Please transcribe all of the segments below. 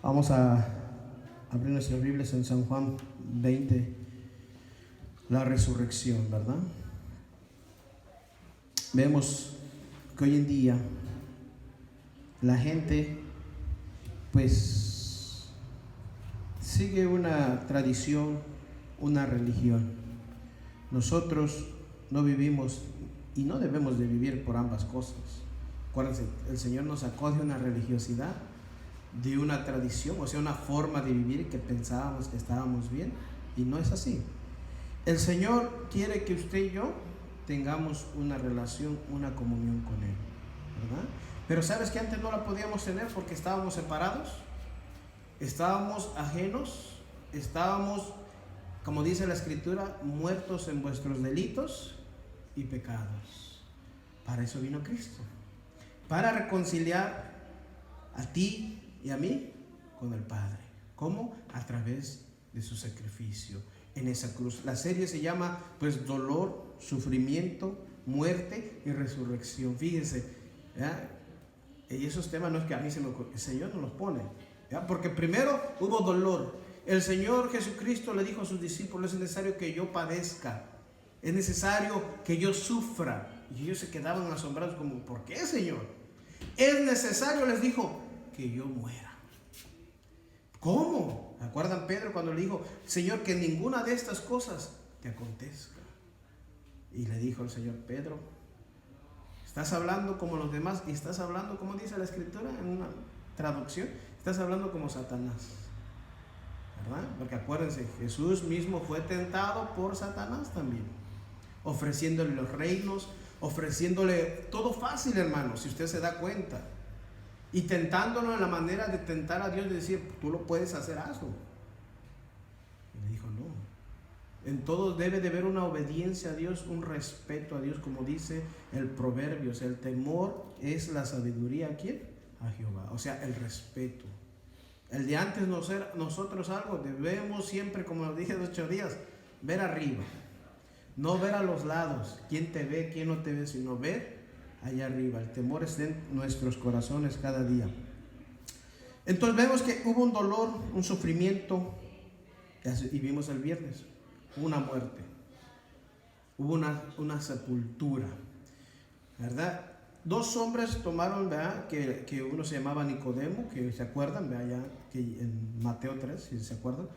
Vamos a abrir nuestras Biblias en San Juan 20, la resurrección, ¿verdad? Vemos que hoy en día la gente pues sigue una tradición, una religión. Nosotros no vivimos y no debemos de vivir por ambas cosas. Acuérdense, el Señor nos sacó de una religiosidad, de una tradición, o sea, una forma de vivir que pensábamos que estábamos bien, y no es así. El Señor quiere que usted y yo tengamos una relación, una comunión con Él, ¿verdad? Pero ¿sabes que antes no la podíamos tener porque estábamos separados? Estábamos ajenos, estábamos, como dice la Escritura, muertos en vuestros delitos y pecados. Para eso vino Cristo, para reconciliar a ti y a mí con el Padre. ¿Cómo? A través de su sacrificio en esa cruz. La serie se llama pues dolor, sufrimiento, muerte y resurrección. Fíjense, ¿ya? Y esos temas no es que a mí se me ocurre, el Señor nos los pone, ¿ya? Porque primero hubo dolor. El Señor Jesucristo le dijo a sus discípulos: es necesario que yo padezca, es necesario que yo sufra. Y ellos se quedaban asombrados como: ¿por qué, Señor? Es necesario, les dijo, que yo muera. ¿Cómo? ¿Acuerdan Pedro cuando le dijo: Señor, que ninguna de estas cosas te acontezca? Y le dijo el Señor: Pedro, estás hablando como los demás y estás hablando, como dice la Escritura en una traducción, estás hablando como Satanás, ¿verdad? Porque acuérdense, Jesús mismo fue tentado por Satanás también, ofreciéndole los reinos, ofreciéndole todo fácil, hermano, si usted se da cuenta, y tentándolo en la manera de tentar a Dios, de decir: tú lo puedes hacer, hazlo. Y le dijo: no. En todo debe de haber una obediencia a Dios, un respeto a Dios, como dice el Proverbios: el temor es la sabiduría. ¿A quién? A Jehová. O sea, el respeto. El de antes no ser nosotros algo, debemos siempre, como lo dije hace 8 días, ver arriba, no ver a los lados, quién te ve, quién no te ve, sino ver allá arriba. El temor está en nuestros corazones cada día. Entonces vemos que hubo un dolor, un sufrimiento, y vimos el viernes, una muerte, hubo una sepultura, ¿verdad? 2 hombres tomaron, ¿verdad? Que uno se llamaba Nicodemo, que se acuerdan, ¿verdad? Ya, que en Mateo 3, si se acuerdan,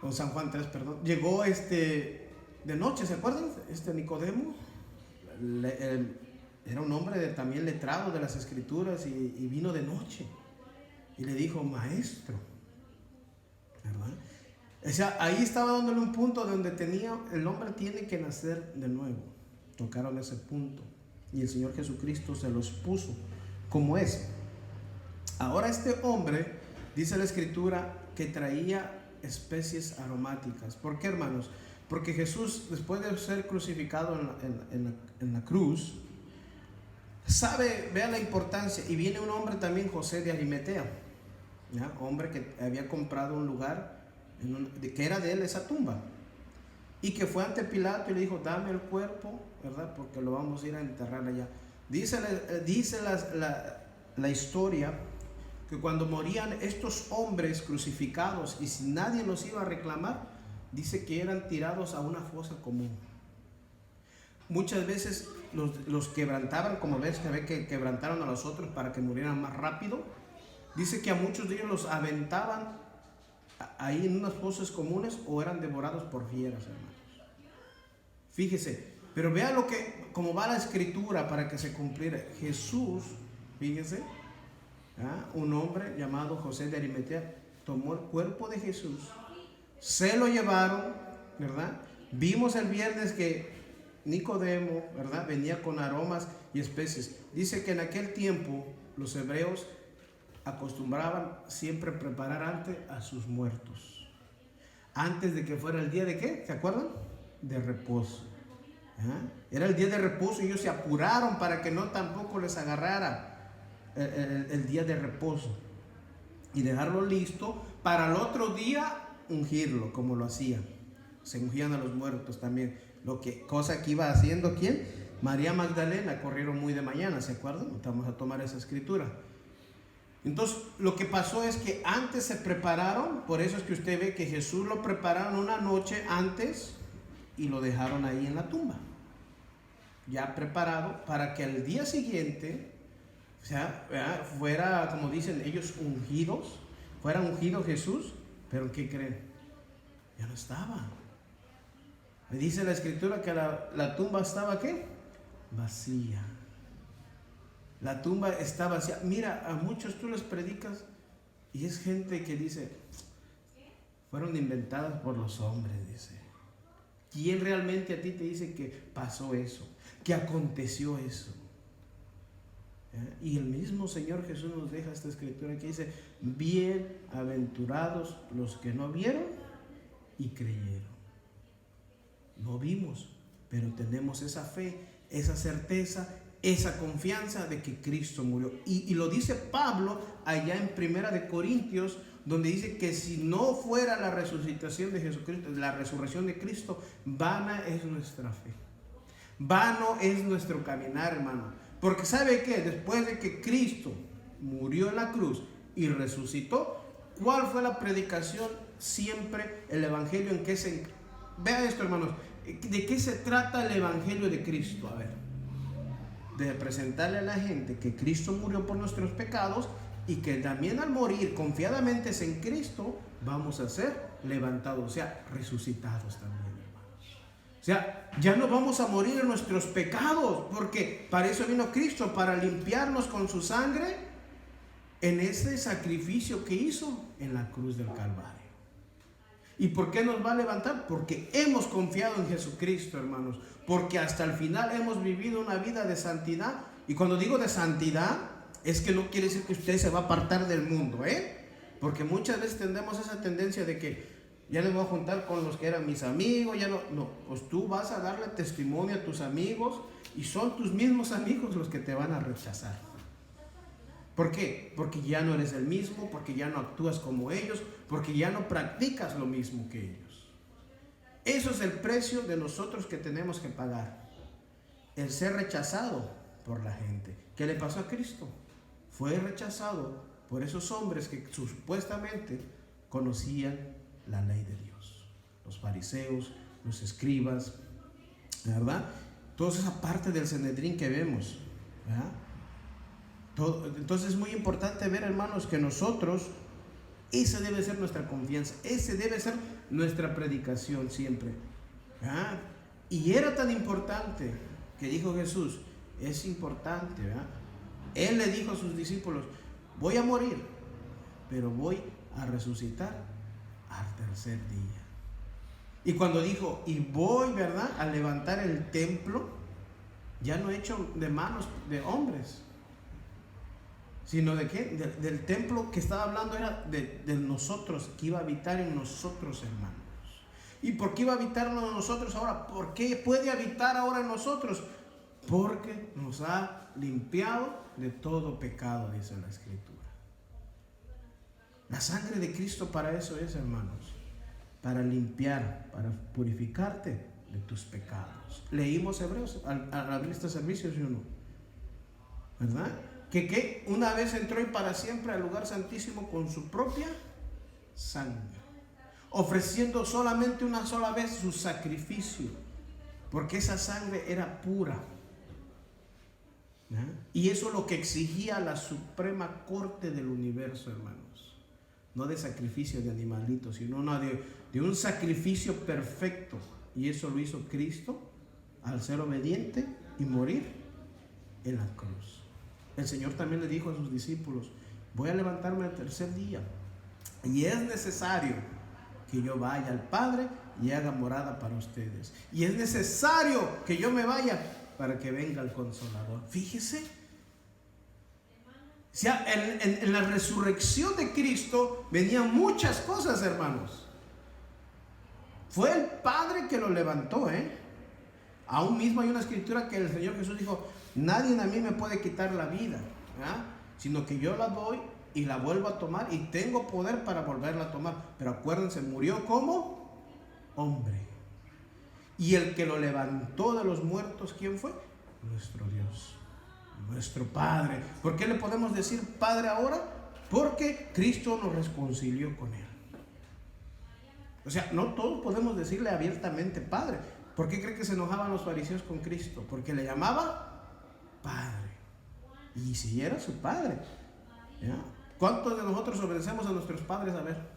o San Juan 3, perdón, llegó de noche, ¿se acuerdan? Nicodemo era un hombre también letrado de las Escrituras, y vino de noche y le dijo: maestro, ¿verdad? O sea, ahí estaba dándole un punto donde el hombre tiene que nacer de nuevo. Tocaron ese punto y el Señor Jesucristo se los puso como es. Ahora este hombre, dice la Escritura, que traía especies aromáticas. ¿Por qué, hermanos? Porque Jesús, después de ser crucificado en la cruz, sabe, vea la importancia, y viene un hombre también, José de Arimatea, ¿ya? Hombre que había comprado un lugar que era de él, esa tumba, y que fue ante Pilato y le dijo: dame el cuerpo, ¿verdad? Porque lo vamos a ir a enterrar allá. Dice la historia que cuando morían estos hombres crucificados y si nadie los iba a reclamar, dice que eran tirados a una fosa común. Muchas veces los quebrantaban, como ves que quebrantaron a los otros para que murieran más rápido. Dice que a muchos de ellos los aventaban ahí en unas fosas comunes, o eran devorados por fieras, hermanos. Fíjese, pero vea cómo va la Escritura para que se cumpliera. Jesús, fíjese, un hombre llamado José de Arimatea tomó el cuerpo de Jesús, se lo llevaron, ¿verdad? Vimos el viernes que Nicodemo, ¿verdad?, venía con aromas y especies. Dice que en aquel tiempo los hebreos acostumbraban siempre preparar antes a sus muertos, antes de que fuera el día de ¿qué? ¿Se acuerdan? De reposo. Era el día de reposo y ellos se apuraron para que no tampoco les agarrara el día de reposo, y dejarlo listo para el otro día ungirlo, como lo hacían. Se ungían a los muertos también, cosa que iba haciendo ¿quién? María Magdalena. Corrieron muy de mañana, ¿se acuerdan? Vamos a tomar esa Escritura. Entonces, lo que pasó es que antes se prepararon, por eso es que usted ve que Jesús lo prepararon una noche antes y lo dejaron ahí en la tumba, ya preparado para que al día siguiente, o sea, fuera, como dicen ellos, ungidos, fuera ungido Jesús. Pero ¿qué creen? Ya no estaba. Me dice la escritura que la tumba estaba, ¿qué? Vacía. La tumba está vacía. Mira, a muchos tú les predicas y es gente que dice, fueron inventadas por los hombres, dice. ¿Quién realmente a ti te dice que pasó eso? Que aconteció eso. Y el mismo Señor Jesús nos deja esta escritura que dice, bienaventurados los que no vieron y creyeron. No vimos, pero tenemos esa fe, esa certeza, esa confianza de que Cristo murió. Y lo dice Pablo allá en 1 Corintios, donde dice que si no fuera la resucitación de Jesucristo, la resurrección de Cristo, vana es nuestra fe. Vano es nuestro caminar, hermano. Porque ¿sabe qué? Después de que Cristo murió en la cruz y resucitó, ¿cuál fue la predicación siempre, el evangelio en que se... Vea esto, hermanos, ¿de qué se trata el evangelio de Cristo? A ver, de presentarle a la gente que Cristo murió por nuestros pecados y que también al morir confiadamente en Cristo vamos a ser levantados, o sea, resucitados también. O sea, ya no vamos a morir en nuestros pecados, porque para eso vino Cristo, para limpiarnos con su sangre en ese sacrificio que hizo en la cruz del Calvario. ¿Y por qué nos va a levantar? Porque hemos confiado en Jesucristo, hermanos, porque hasta el final hemos vivido una vida de santidad. Y cuando digo de santidad, es que no quiere decir que usted se va a apartar del mundo, porque muchas veces tenemos esa tendencia de que ya no me voy a juntar con los que eran mis amigos, ya no, pues tú vas a darle testimonio a tus amigos y son tus mismos amigos los que te van a rechazar. ¿Por qué? Porque ya no eres el mismo, porque ya no actúas como ellos, porque ya no practicas lo mismo que ellos. Eso es el precio de nosotros que tenemos que pagar, el ser rechazado por la gente. ¿Qué le pasó a Cristo? Fue rechazado por esos hombres que supuestamente conocían la ley de Dios, los fariseos, los escribas, ¿verdad? Toda esa parte del Sanedrín que vemos, ¿verdad? Entonces es muy importante ver, hermanos, que nosotros, esa debe ser nuestra confianza, ese debe ser nuestra predicación siempre, ¿verdad? Y era tan importante que dijo Jesús, es importante, ¿verdad? Él le dijo a sus discípulos, voy a morir, pero voy a resucitar al tercer día. Y cuando dijo, y voy, ¿verdad?, a levantar el templo, ya no hecho de manos de hombres, sino de qué, del templo que estaba hablando era de nosotros, que iba a habitar en nosotros, hermanos. ¿Y por qué iba a habitar en nosotros ahora? ¿Por qué puede habitar ahora en nosotros? Porque nos ha limpiado de todo pecado, dice la Escritura. La sangre de Cristo para eso es, hermanos, para limpiar, para purificarte de tus pecados. Leímos Hebreos al abrir este servicio, ¿sí o no? ¿Verdad? Que una vez entró y para siempre al lugar santísimo con su propia sangre, ofreciendo solamente una sola vez su sacrificio, porque esa sangre era pura. Y eso es lo que exigía la Suprema Corte del Universo, hermanos. No de sacrificio de animalitos, sino de un sacrificio perfecto. Y eso lo hizo Cristo al ser obediente y morir en la cruz. El Señor también le dijo a sus discípulos, voy a levantarme al tercer día. Y es necesario que yo vaya al Padre y haga morada para ustedes. Y es necesario que yo me vaya para que venga el Consolador. Fíjese. O sea, en la resurrección de Cristo venían muchas cosas, hermanos. Fue el Padre que lo levantó, Aún mismo hay una escritura que el Señor Jesús dijo, nadie a mí me puede quitar la vida, sino que yo la doy y la vuelvo a tomar y tengo poder para volverla a tomar. Pero acuérdense, murió como hombre. Y el que lo levantó de los muertos, ¿quién fue? Nuestro Dios, nuestro Padre. ¿Por qué le podemos decir Padre ahora? porque Cristo nos reconcilió con Él. O sea, no todos podemos decirle abiertamente Padre. ¿Por qué cree que se enojaban los fariseos con Cristo? Porque le llamaba Padre. Y si era su Padre, ¿ya? ¿Cuántos de nosotros obedecemos a nuestros padres? A ver.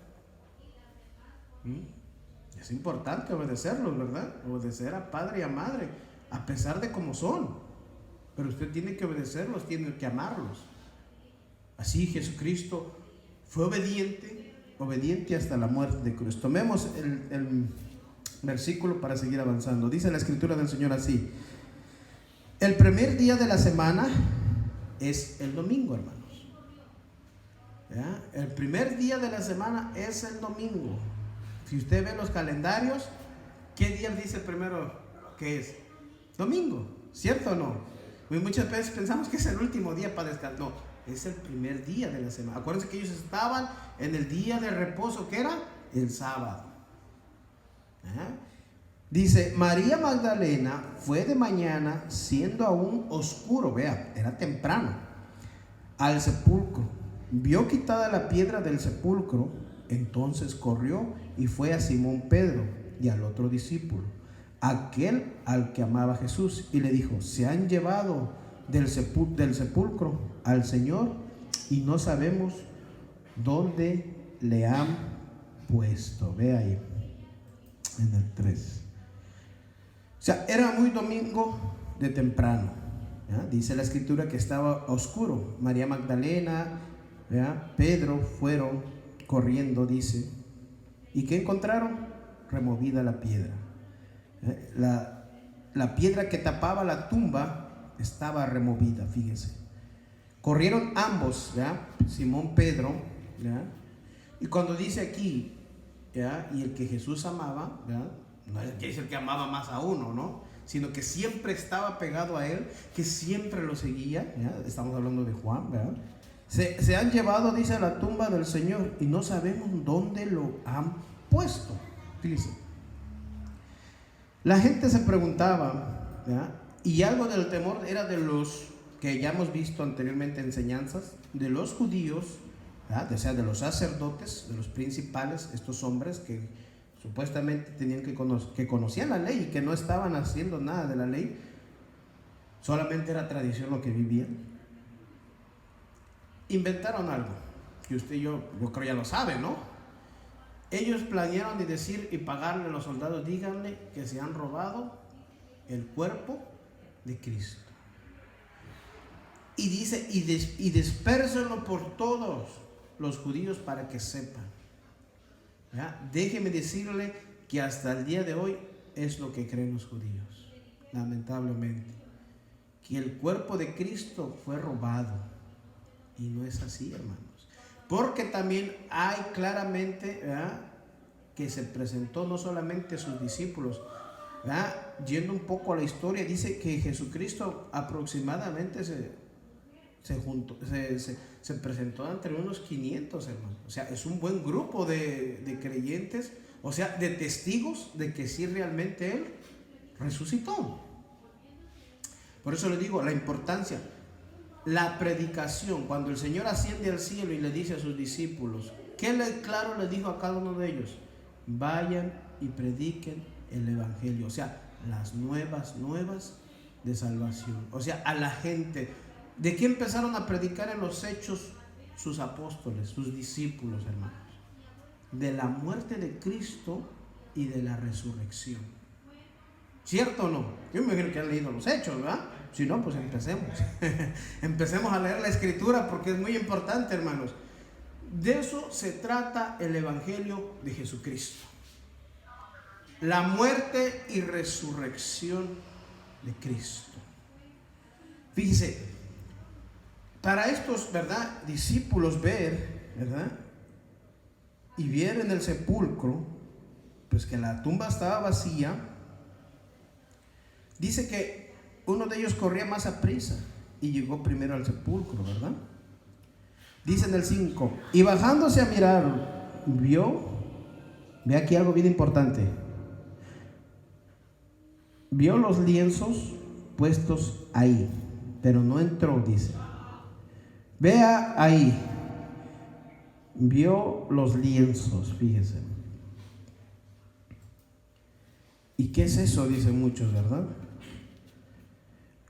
Es importante obedecerlos, ¿verdad? Obedecer a padre y a madre, a pesar de cómo son. Pero usted tiene que obedecerlos, tiene que amarlos. Así Jesucristo fue obediente hasta la muerte de cruz. Tomemos el versículo para seguir avanzando. Dice la escritura del Señor así: el primer día de la semana es el domingo, hermanos. ¿Ya? El primer día de la semana es el domingo. Si usted ve los calendarios, ¿qué día dice primero que es? Domingo, ¿cierto o no? Muchas veces pensamos que es el último día para descansar. No, es el primer día de la semana. Acuérdense que ellos estaban en el día de reposo, que era el sábado. Dice: María Magdalena fue de mañana, siendo aún oscuro, vea, era temprano, al sepulcro. Vio quitada la piedra del sepulcro. Entonces corrió y fue a Simón Pedro y al otro discípulo, aquel al que amaba Jesús, y le dijo: se han llevado del sepulcro al Señor y no sabemos dónde le han puesto. Ve ahí en el 3. O sea, era muy domingo de temprano, ¿ya? Dice la escritura que estaba oscuro. María Magdalena, ¿ya?, Pedro fueron corriendo, dice. ¿Y qué encontraron? Removida la piedra. La piedra que tapaba la tumba estaba removida, fíjense. Corrieron ambos, ¿ya?, Simón Pedro, ¿ya? Y cuando dice aquí, ¿ya?, y el que Jesús amaba, ¿ya?, no es que es el que amaba más a uno, ¿no?, sino que siempre estaba pegado a él, que siempre lo seguía, ¿ya? Estamos hablando de Juan, ¿verdad? Se han llevado, dice, a la tumba del Señor y no sabemos dónde lo han puesto. Fíjense. La gente se preguntaba, ¿ya?, y algo del temor era de los que ya hemos visto anteriormente enseñanzas, de los judíos, ¿ya?, o sea, de los sacerdotes, de los principales, estos hombres que supuestamente tenían que conocían la ley y que no estaban haciendo nada de la ley, solamente era tradición lo que vivían. Inventaron algo que usted y yo creo ya lo sabe, ¿no? Ellos planearon de decir y pagarle a los soldados: díganle que se han robado el cuerpo de Cristo. Y dice, y dispérsenlo por todos los judíos para que sepan. ¿Ya? Déjeme decirle que hasta el día de hoy es lo que creen los judíos, lamentablemente, que el cuerpo de Cristo fue robado. Y no es así, hermanos, porque también hay claramente, ¿verdad?, que se presentó no solamente a sus discípulos, ¿verdad? Yendo un poco a la historia, dice que Jesucristo aproximadamente se presentó entre unos 500, hermanos. O sea, es un buen grupo de creyentes, o sea, de testigos de que sí realmente Él resucitó. Por eso le digo la importancia. La predicación, cuando el Señor asciende al cielo y le dice a sus discípulos, ¿qué claro le dijo a cada uno de ellos? Vayan y prediquen el evangelio, o sea, las nuevas de salvación. O sea, a la gente. ¿De qué empezaron a predicar en los hechos sus apóstoles, sus discípulos, hermanos? De la muerte de Cristo y de la resurrección. ¿Cierto o no? Yo me imagino que han leído los hechos, ¿verdad? Si no, pues empecemos. Empecemos a leer la escritura porque es muy importante, hermanos. De eso se trata el evangelio de Jesucristo. La muerte y resurrección de Cristo. Fíjese, para estos, ¿verdad?, discípulos ver, ¿verdad?, y ver en el sepulcro, pues que la tumba estaba vacía. Dice que uno de ellos corría más a prisa y llegó primero al sepulcro, ¿verdad? Dice en el 5, y bajándose a mirar, ve aquí algo bien importante, vio los lienzos puestos ahí, pero no entró, dice. Vea ahí, vio los lienzos, fíjese. ¿Y qué es eso? Dicen muchos, ¿verdad?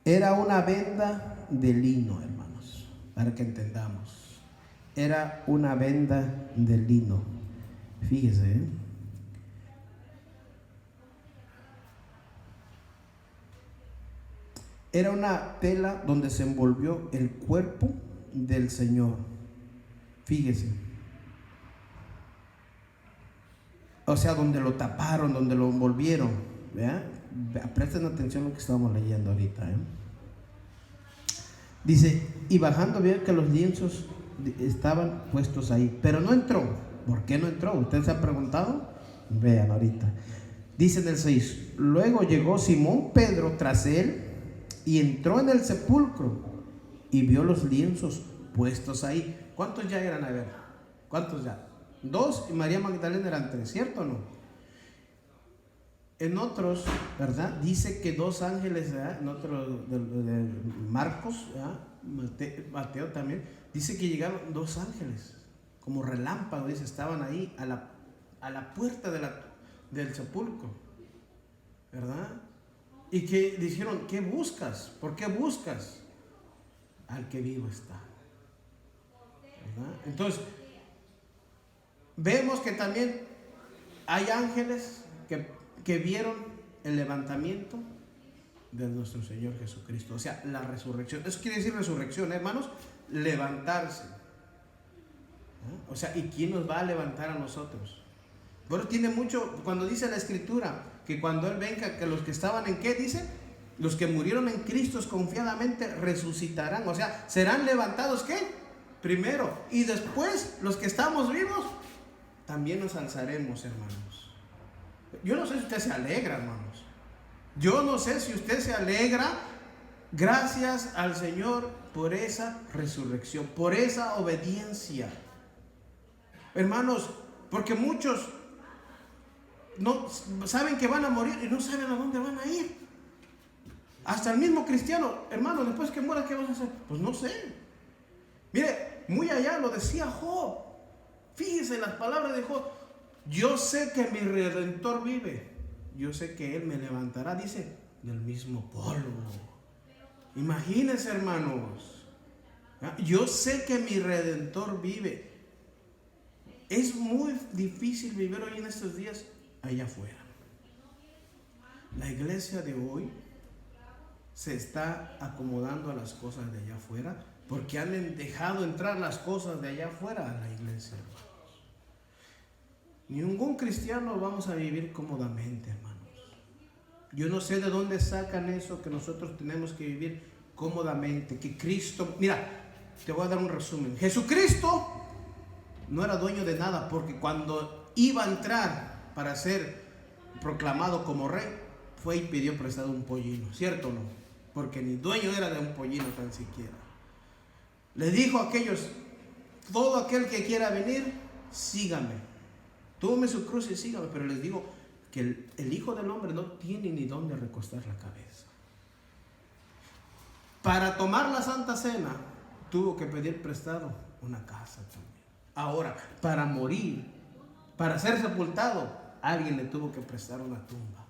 Era una venda de lino, hermanos, para que entendamos. Era una venda de lino. Fíjese, ¿eh? Era una tela donde se envolvió el cuerpo del Señor. Fíjese. O sea, donde lo taparon, donde lo envolvieron. ¿Vean? Presten atención a lo que estamos leyendo ahorita, ¿eh? Dice, y bajando vio que los lienzos estaban puestos ahí, pero no entró. ¿Por qué no entró? ¿Usted se ha preguntado? Vean ahorita. Dice en el 6, luego llegó Simón Pedro tras él y entró en el sepulcro y vio los lienzos puestos ahí. ¿Cuántos ya eran? A ver, ¿cuántos ya? 2 y María Magdalena eran 3, ¿cierto o no? En otros, ¿verdad? Dice que 2 ángeles, ¿verdad? En otro de Marcos, ¿verdad? Mateo también, dice que llegaron 2 ángeles, como relámpagos, dice, estaban ahí a la puerta del sepulcro, ¿verdad? Y que dijeron, ¿qué buscas? ¿Por qué buscas? Al que vivo está, ¿verdad? Entonces, vemos que también hay ángeles que vieron el levantamiento de nuestro Señor Jesucristo, o sea, la resurrección. Eso quiere decir resurrección, hermanos, levantarse. O sea, ¿y quién nos va a levantar a nosotros? Bueno, tiene mucho, cuando dice la Escritura, que cuando Él venga, que los que estaban en ¿qué dice? Los que murieron en Cristo confiadamente resucitarán, o sea, serán levantados ¿qué? Primero, y después los que estamos vivos, también nos alzaremos, hermanos. Yo no sé si usted se alegra, hermanos. Yo no sé si usted se alegra. Gracias al Señor por esa resurrección, por esa obediencia. Hermanos, porque muchos no saben que van a morir y no saben a dónde van a ir. Hasta el mismo cristiano, hermano, después que muera, ¿qué vas a hacer? Pues no sé. Mire, muy allá lo decía Job. Fíjese las palabras de Job. Yo sé que mi Redentor vive. Yo sé que Él me levantará, dice, del mismo polvo. Imagínense, hermanos. Yo sé que mi Redentor vive. Es muy difícil vivir hoy en estos días allá afuera. La iglesia de hoy se está acomodando a las cosas de allá afuera porque han dejado entrar las cosas de allá afuera a la iglesia, hermanos. Ningún cristiano vamos a vivir cómodamente, hermanos. Yo no sé de dónde sacan eso que nosotros tenemos que vivir cómodamente, que Cristo, mira, te voy a dar un resumen. Jesucristo no era dueño de nada, porque cuando iba a entrar para ser proclamado como rey, fue y pidió prestado un pollino, ¿cierto o no? Porque ni dueño era de un pollino tan siquiera. Le dijo a aquellos, todo aquel que quiera venir, sígame. Tome su cruz y sígame, pero les digo que el Hijo del Hombre no tiene ni dónde recostar la cabeza. Para tomar la Santa Cena, tuvo que pedir prestado una casa también. Ahora, para morir, para ser sepultado, alguien le tuvo que prestar una tumba.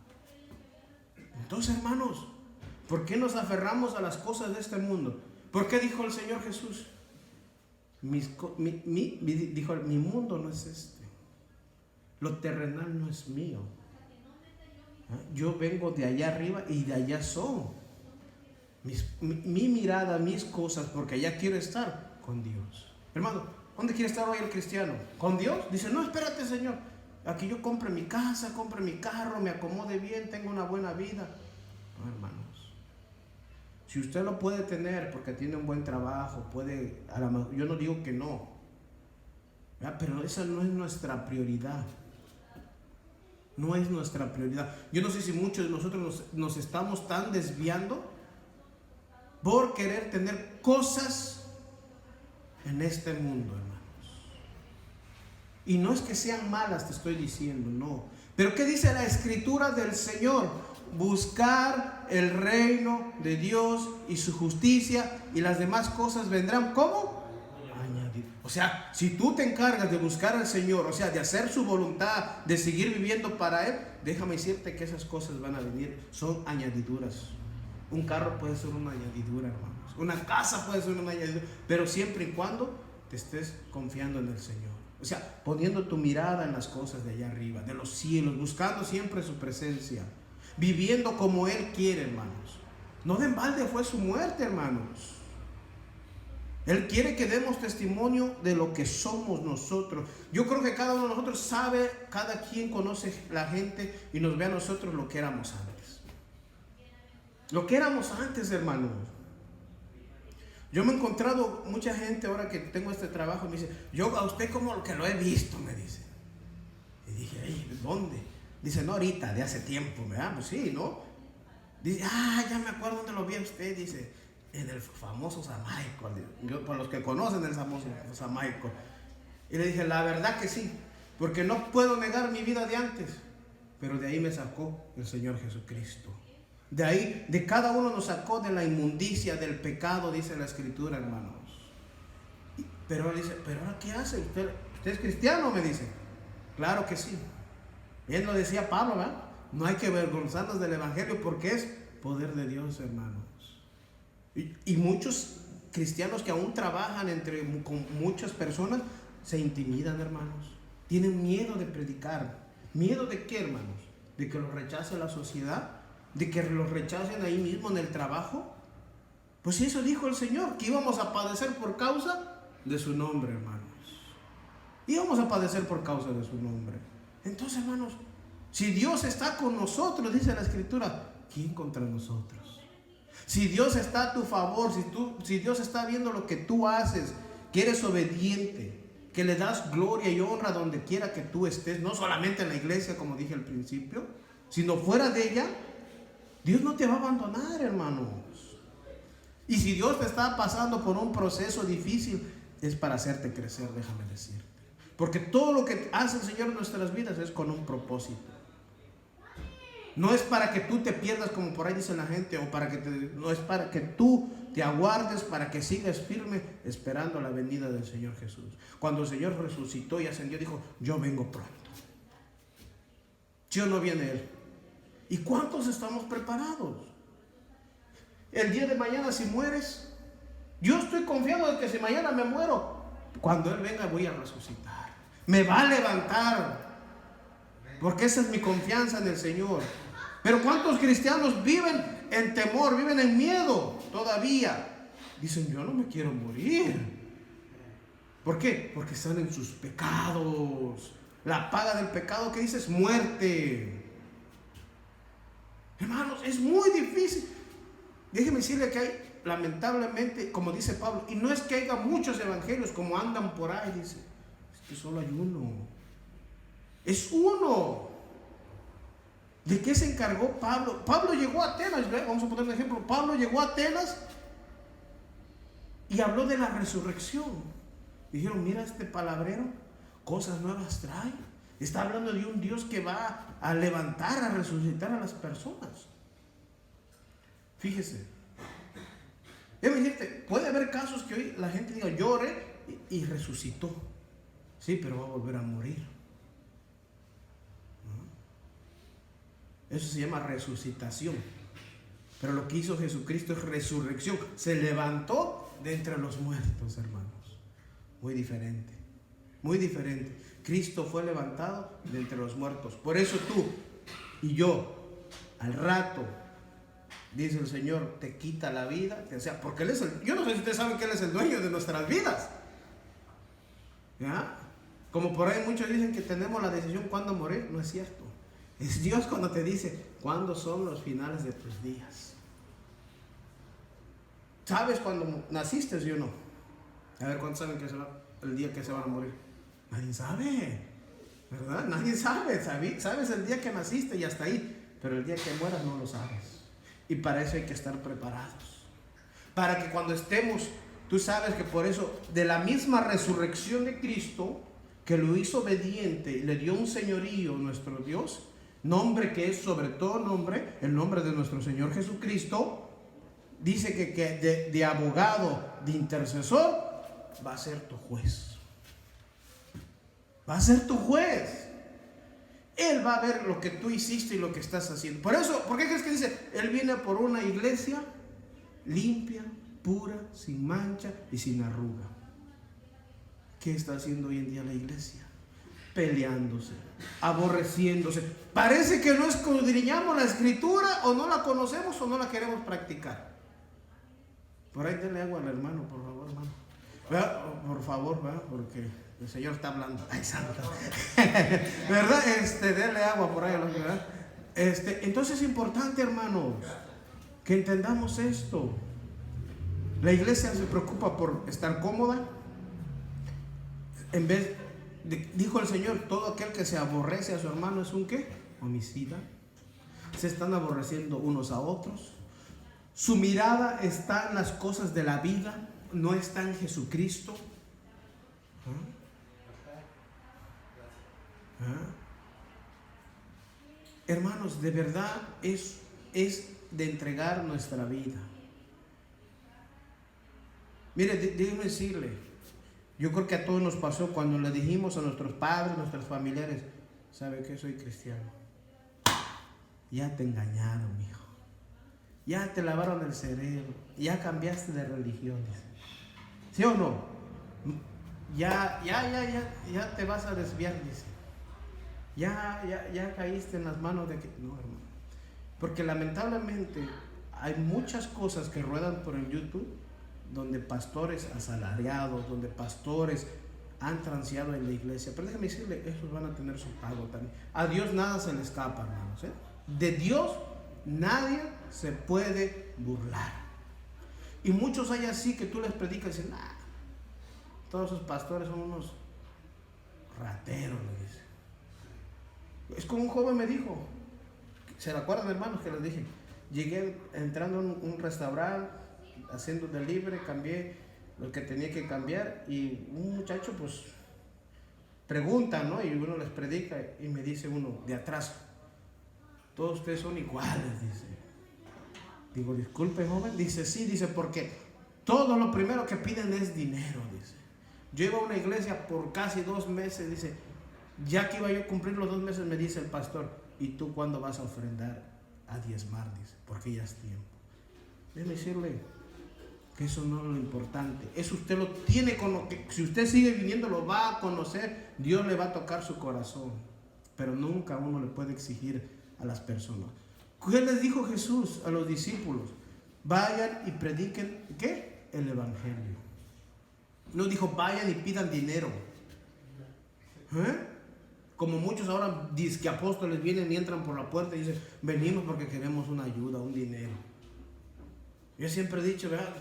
Entonces, hermanos, ¿por qué nos aferramos a las cosas de este mundo? ¿Por qué dijo el Señor Jesús? Dijo, mi mundo no es este. Lo terrenal no es mío. Yo vengo de allá arriba y de allá son. Mi mirada, mis cosas, porque allá quiero estar con Dios. Hermano, ¿dónde quiere estar hoy el cristiano? ¿Con Dios? Dice, no, espérate, Señor. Aquí yo compre mi casa, compre mi carro, me acomode bien, tengo una buena vida. No, hermanos. Si usted lo puede tener porque tiene un buen trabajo, puede, yo no digo que no, pero esa no es nuestra prioridad. No es nuestra prioridad. Yo no sé si muchos de nosotros nos estamos tan desviando por querer tener cosas en este mundo, hermanos. Y no es que sean malas, te estoy diciendo, no. Pero ¿qué dice la Escritura del Señor? Buscar el reino de Dios y su justicia, y las demás cosas vendrán, ¿cómo? Añadir. O sea, si tú te encargas de buscar al Señor, o sea, de hacer su voluntad, de seguir viviendo para Él, déjame decirte que esas cosas van a venir, son añadiduras. Un carro puede ser una añadidura, hermanos. Una casa puede ser una añadidura, pero siempre y cuando te estés confiando en el Señor. O sea, poniendo tu mirada en las cosas de allá arriba, de los cielos, buscando siempre su presencia, viviendo como Él quiere, hermanos. No de en balde fue su muerte, hermanos. Él quiere que demos testimonio de lo que somos nosotros. Yo creo que cada uno de nosotros sabe, cada quien conoce la gente y nos ve a nosotros lo que éramos antes. Lo que éramos antes, hermanos. Yo me he encontrado mucha gente ahora que tengo este trabajo y me dice, yo a usted como que lo he visto, me dice. Y dije, ¿de dónde? Dice, no ahorita, de hace tiempo, ¿verdad? Pues sí, ¿no? Dice, ya me acuerdo dónde lo vi a usted, dice, en el famoso Samaico. Por los que conocen el famoso Samaico. Y le dije, la verdad que sí, porque no puedo negar mi vida de antes, pero de ahí me sacó el Señor Jesucristo. De ahí, de cada uno nos sacó de la inmundicia, del pecado, dice la Escritura, hermanos. Pero él dice, ¿pero ahora qué hace? ¿Usted es cristiano? Me dice. Claro que sí. Él lo decía Pablo, ¿verdad? No hay que avergonzarnos del Evangelio porque es poder de Dios, hermanos. Y muchos cristianos que aún trabajan con muchas personas se intimidan, hermanos. Tienen miedo de predicar. ¿Miedo de qué, hermanos? ¿De que los rechace la sociedad? ¿De que los rechacen ahí mismo en el trabajo? Pues eso dijo el Señor, que íbamos a padecer por causa de su nombre, hermanos. Íbamos a padecer por causa de su nombre. Entonces, hermanos, si Dios está con nosotros, dice la Escritura, ¿quién contra nosotros? Si Dios está a tu favor, si Dios está viendo lo que tú haces, que eres obediente, que le das gloria y honra donde quiera que tú estés, no solamente en la iglesia, como dije al principio, sino fuera de ella, Dios no te va a abandonar, hermanos. Y si Dios te está pasando por un proceso difícil, es para hacerte crecer, déjame decirte. Porque todo lo que hace el Señor en nuestras vidas es con un propósito. No es para que tú te pierdas, como por ahí dice la gente, no es para que tú te aguardes, para que sigas firme esperando la venida del Señor Jesús. Cuando el Señor resucitó y ascendió, dijo, yo vengo pronto. ¿Sí o no viene Él? ¿Y cuántos estamos preparados? El día de mañana, si mueres, yo estoy confiado de que si mañana me muero, cuando Él venga voy a resucitar. Me va a levantar. Porque esa es mi confianza en el Señor. Pero ¿cuántos cristianos viven en temor, viven en miedo todavía? Dicen, yo no me quiero morir. ¿Por qué? Porque están en sus pecados. La paga del pecado que dice es muerte. Hermanos, es muy difícil. Déjeme decirle que hay, lamentablemente, como dice Pablo, y no es que haya muchos evangelios como andan por ahí, dice, es que solo hay uno. Es uno. ¿De qué se encargó Pablo? Pablo llegó a Atenas, vamos a poner un ejemplo. Pablo llegó a Atenas y habló de la resurrección. Dijeron, mira este palabrero, cosas nuevas trae. Está hablando de un Dios que va a levantar, a resucitar a las personas. Fíjese. Debe decirte, puede haber casos que hoy la gente diga, llore y resucitó. Sí, pero va a volver a morir. Eso se llama resucitación. Pero lo que hizo Jesucristo es resurrección. Se levantó de entre los muertos, hermanos. Muy diferente. Muy diferente. Cristo fue levantado de entre los muertos. Por eso tú y yo, al rato, dice el Señor, te quita la vida. O sea, porque Él es yo no sé si ustedes saben que Él es el dueño de nuestras vidas. ¿Ya? Como por ahí muchos dicen que tenemos la decisión cuándo morir. No es cierto. Es Dios cuando te dice cuándo son los finales de tus días. ¿Sabes cuándo naciste, sí o no? A ver, ¿cuántos saben que será el día que se van a morir? Nadie sabe, ¿verdad? Nadie sabe. Sabes el día que naciste y hasta ahí, pero el día que mueras no lo sabes. Y para eso hay que estar preparados. Para que cuando estemos, tú sabes que por eso, de la misma resurrección de Cristo, que lo hizo obediente y le dio un señorío nuestro Dios, nombre que es sobre todo nombre, el nombre de nuestro Señor Jesucristo, dice que de abogado, de intercesor, va a ser tu juez. Va a ser tu juez. Él va a ver lo que tú hiciste y lo que estás haciendo. Por eso, ¿por qué crees que dice? Él viene por una iglesia limpia, pura, sin mancha y sin arruga. ¿Qué está haciendo hoy en día la iglesia? Peleándose, aborreciéndose. Parece que no escudriñamos la escritura, o no la conocemos, o no la queremos practicar. Por ahí denle agua al hermano, por favor, hermano. ¿Verdad? Por favor, ¿verdad? Porque el Señor está hablando. Ay, santo. ¿Verdad? Denle agua por ahí, ¿verdad? Entonces es importante, hermanos, que entendamos esto. La iglesia se preocupa por estar cómoda. En vez de, dijo el Señor, todo aquel que se aborrece a su hermano es un ¿qué? Homicida. Se están aborreciendo unos a otros. Su mirada está en las cosas de la vida, no está en Jesucristo. Hermanos, de verdad es de entregar nuestra vida. Mire, déjeme decirle, yo creo que a todos nos pasó cuando le dijimos a nuestros padres, a nuestros familiares, ¿sabe qué? Soy cristiano. Ya te engañaron, mijo. Ya te lavaron el cerebro. Ya cambiaste de religión. ¿Sí o no? Ya te vas a desviar, dice. Ya caíste en las manos de que... No, hermano. Porque lamentablemente hay muchas cosas que ruedan por el YouTube donde pastores asalariados, donde pastores han transeado en la iglesia. Pero déjame decirle, esos van a tener su pago también. A Dios nada se le escapa, hermanos, ¿eh? De Dios nadie se puede burlar. Y muchos hay así que tú les predicas y dicen, todos esos pastores son unos rateros, le dice. Es como un joven me dijo, ¿se acuerdan, hermanos, que les dije? Llegué entrando en un restaurante, haciendo delivery, cambié lo que tenía que cambiar, y un muchacho pues pregunta, ¿no? Y uno les predica y me dice uno de atrás, todos ustedes son iguales, dice. Digo, disculpe, joven. Dice, sí, dice, porque todo lo primero que piden es dinero, dice. Yo iba a una iglesia por casi 2 meses, dice, ya que iba yo a cumplir los 2 meses, me dice el pastor, ¿y tú cuándo vas a ofrendar, a diezmar? Dice, porque ya es tiempo. Déjeme decirle que eso no es lo importante. Eso usted lo tiene, si usted sigue viniendo lo va a conocer, Dios le va a tocar su corazón. Pero nunca uno le puede exigir a las personas. ¿Qué les dijo Jesús a los discípulos? Vayan y prediquen, ¿qué? El evangelio. No dijo vayan y pidan dinero. Como muchos ahora dicen que apóstoles vienen y entran por la puerta y dicen, venimos porque queremos una ayuda, un dinero. Yo siempre he dicho, ¿verdad?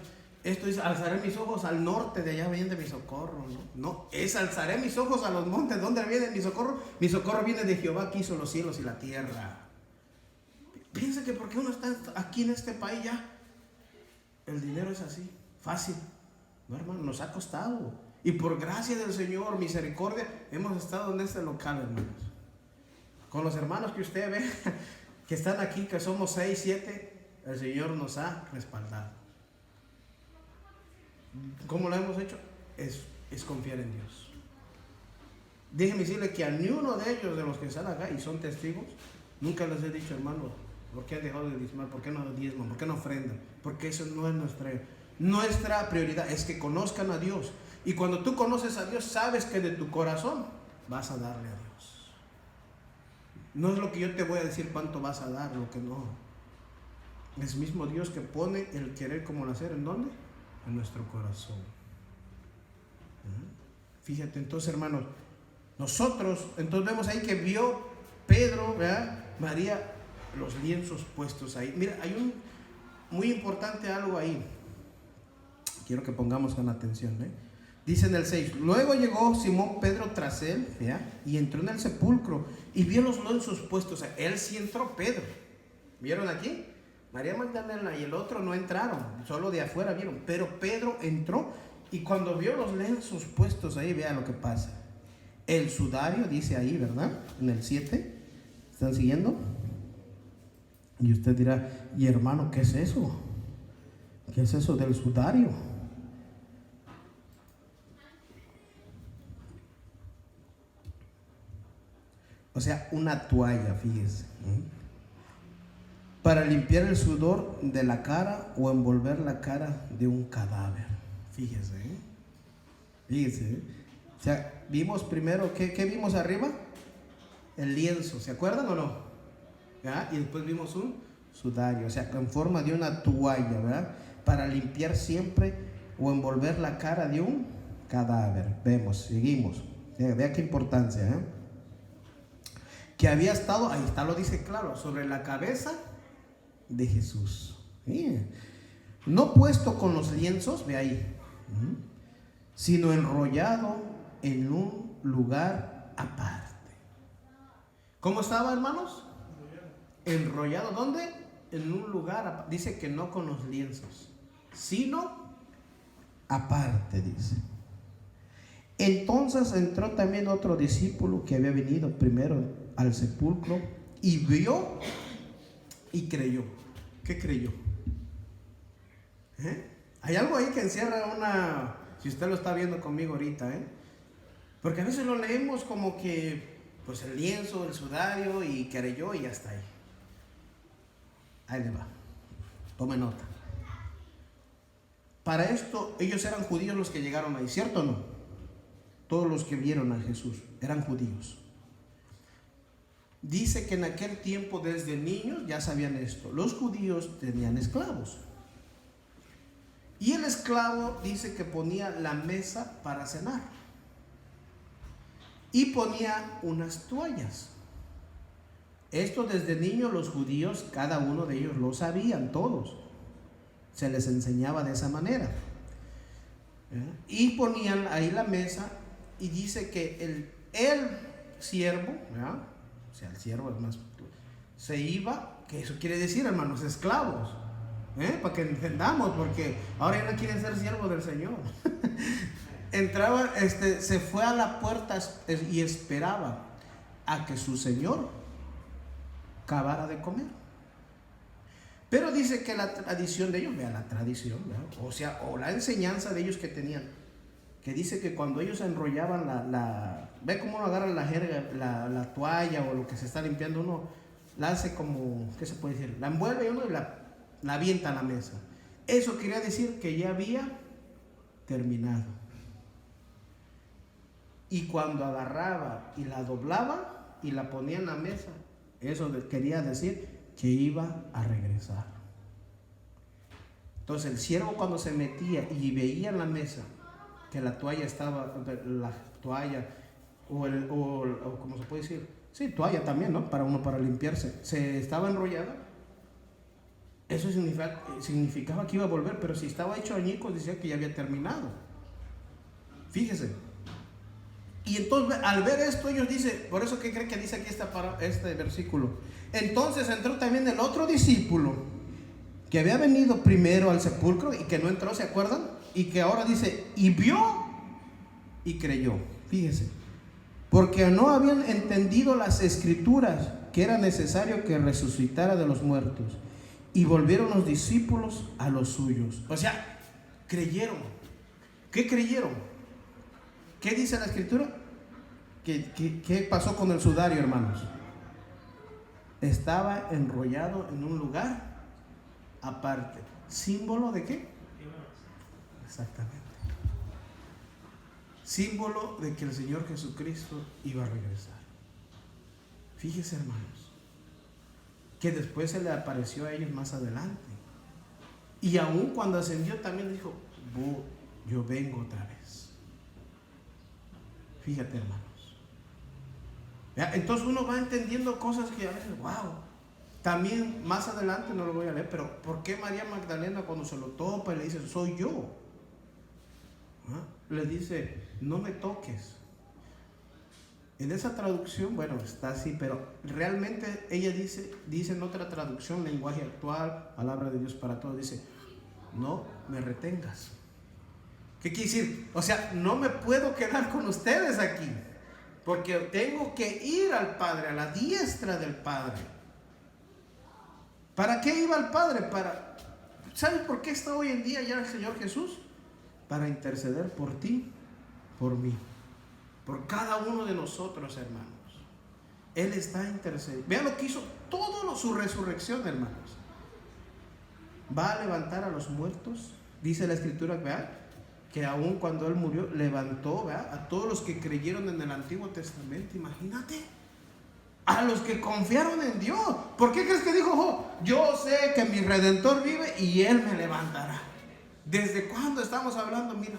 Esto es, alzaré mis ojos al norte, de allá viene mi socorro, ¿no? No, es alzaré mis ojos a los montes, ¿dónde viene mi socorro? Mi socorro viene de Jehová que hizo los cielos y la tierra. Piensa que porque uno está aquí en este país ya, el dinero es así, fácil. No, hermano, nos ha costado. Y por gracia del Señor, misericordia, hemos estado en este local, hermanos. Con los hermanos que usted ve, que están aquí, que somos 6, 7, el Señor nos ha respaldado. ¿Cómo lo hemos hecho? Es confiar en Dios. Déjenme decirle que a ni uno de ellos, de los que están acá y son testigos, nunca les he dicho, hermano, ¿por qué han dejado de diezmar? ¿Por qué no diezman? ¿Por qué no ofrendan? Porque eso no es nuestra prioridad. Es que conozcan a Dios. Y cuando tú conoces a Dios, sabes que de tu corazón vas a darle a Dios. No es lo que yo te voy a decir cuánto vas a dar, lo que no. Es mismo Dios que pone el querer como el hacer, ¿en dónde? En nuestro corazón. Fíjate, entonces, hermanos, nosotros, entonces vemos ahí que vio Pedro, ¿verdad? María, los lienzos puestos ahí. Mira, hay un muy importante algo ahí. Quiero que pongamos con atención, Dice en el 6, luego llegó Simón Pedro tras él, y entró en el sepulcro y vio los lienzos puestos. Él sí entró, Pedro. ¿Vieron aquí? María Magdalena y el otro no entraron, solo de afuera vieron. Pero Pedro entró y cuando vio los lienzos puestos ahí, vea lo que pasa. El sudario, dice ahí, ¿verdad? En el 7. ¿Están siguiendo? Y usted dirá, y hermano, ¿qué es eso? ¿Qué es eso del sudario? O sea, una toalla, fíjese. Para limpiar el sudor de la cara o envolver la cara de un cadáver. Fíjese. Fíjese. O sea, vimos primero, ¿qué vimos arriba? El lienzo, ¿se acuerdan o no? ¿Ya? Y después vimos un sudario, o sea, en forma de una toalla, ¿verdad? Para limpiar siempre o envolver la cara de un cadáver. Vemos, seguimos. Vea qué importancia, que había estado, ahí está, lo dice claro, sobre la cabeza de Jesús. Miren, no puesto con los lienzos, ve ahí, sino enrollado en un lugar aparte. ¿Cómo estaba, hermanos? Enrollado, ¿dónde? En un lugar, dice que no con los lienzos, sino aparte, dice. Entonces entró también otro discípulo que había venido primero al sepulcro y vio y creyó. ¿Qué creyó? Hay algo ahí que encierra una, si usted lo está viendo conmigo ahorita, porque a veces lo leemos como que pues el lienzo, el sudario y creyó y ya está ahí. Ahí le va, tome nota. Para esto ellos eran judíos los que llegaron ahí, ¿cierto o no? Todos los que vieron a Jesús eran judíos. Dice que en aquel tiempo desde niños ya sabían esto. Los judíos tenían esclavos. Y el esclavo dice que ponía la mesa para cenar. Y ponía unas toallas. Esto desde niños los judíos, cada uno de ellos lo sabían, todos. Se les enseñaba de esa manera. Y ponían ahí la mesa y dice que el siervo, ¿verdad? O sea, el siervo es más, se iba, que eso quiere decir, hermanos, esclavos, para que entendamos, porque ahora ya no quieren ser siervos del Señor. Entraba, se fue a la puerta y esperaba a que su Señor acabara de comer. Pero dice que la tradición de ellos, vea la tradición, ¿verdad? O sea, o la enseñanza de ellos que tenían, que dice que cuando ellos enrollaban ve cómo uno agarra la jerga, la toalla o lo que se está limpiando, uno la hace como, ¿qué se puede decir? La envuelve uno y la avienta a la mesa. Eso quería decir que ya había terminado. Y cuando agarraba y la doblaba y la ponía en la mesa, eso quería decir que iba a regresar. Entonces el siervo cuando se metía y veía en la mesa que la toalla estaba, la toalla o ¿cómo se puede decir? Sí, toalla también, ¿no? Para limpiarse, se estaba enrollada. Eso significaba que iba a volver, pero si estaba hecho añicos decía que ya había terminado. Fíjese. Y entonces al ver esto ellos dicen, por eso que creen que dice aquí este versículo. Entonces entró también el otro discípulo que había venido primero al sepulcro y que no entró, ¿se acuerdan? Y que ahora dice, y vio y creyó. Fíjese, porque no habían entendido las escrituras que era necesario que resucitara de los muertos. Y volvieron los discípulos a los suyos. O sea, creyeron. ¿Qué creyeron? ¿Qué dice la escritura? ¿Qué pasó con el sudario, hermanos? Estaba enrollado en un lugar aparte. ¿Símbolo de qué? Exactamente. Símbolo de que el Señor Jesucristo iba a regresar. Fíjese, hermanos, que después se le apareció a ellos más adelante. Y aún cuando ascendió también dijo, yo vengo otra vez. Fíjate, hermanos. Entonces uno va entendiendo cosas que a veces, wow. También más adelante no lo voy a leer, pero ¿por qué María Magdalena cuando se lo topa y le dice, soy yo? Le dice, no me toques. En esa traducción, bueno, está así, pero realmente ella dice en otra traducción, lenguaje actual, palabra de Dios para todos, dice, no me retengas. ¿Qué quiere decir? O sea, no me puedo quedar con ustedes aquí, porque tengo que ir al Padre, a la diestra del Padre. ¿Para qué iba al Padre? ¿Sabes por qué está hoy en día ya el Señor Jesús? Para interceder por ti, por mí, por cada uno de nosotros, hermanos. Él está intercediendo. Vean lo que hizo todo su resurrección, hermanos. Va a levantar a los muertos. Dice la escritura, vean, que aún cuando Él murió, levantó, vean, a todos los que creyeron en el Antiguo Testamento. Imagínate, a los que confiaron en Dios. ¿Por qué crees que dijo Job? Yo sé que mi Redentor vive y Él me levantará. ¿Desde cuándo estamos hablando? Mira,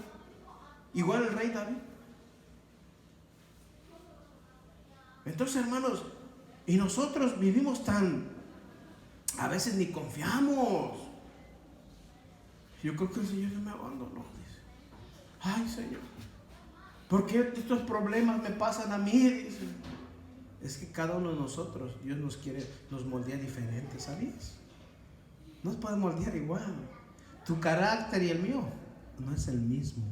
igual el rey David. Entonces, hermanos, y nosotros vivimos a veces ni confiamos. Yo creo que el Señor ya me abandonó, dice. Ay, Señor, ¿por qué estos problemas me pasan a mí? Dice. Es que cada uno de nosotros, Dios nos moldea diferente, ¿sabías? No se puede moldear igual. Tu carácter y el mío no es el mismo.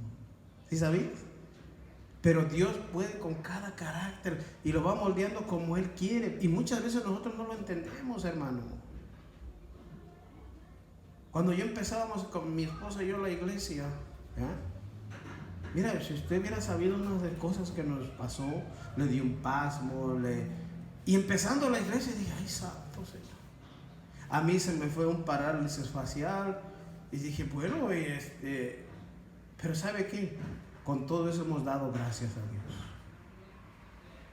¿Sí sabías? Pero Dios puede con cada carácter y lo va moldeando como Él quiere. Y muchas veces nosotros no lo entendemos, hermano. Cuando yo empezábamos con mi esposa y yo la iglesia, ¿ya? Mira, si usted hubiera sabido unas de cosas que nos pasó, le dio un pasmo, y empezando la iglesia dije, ay, santo Señor. A mí se me fue un parálisis facial y dije, bueno, pero ¿sabe qué? Con todo eso hemos dado gracias a Dios.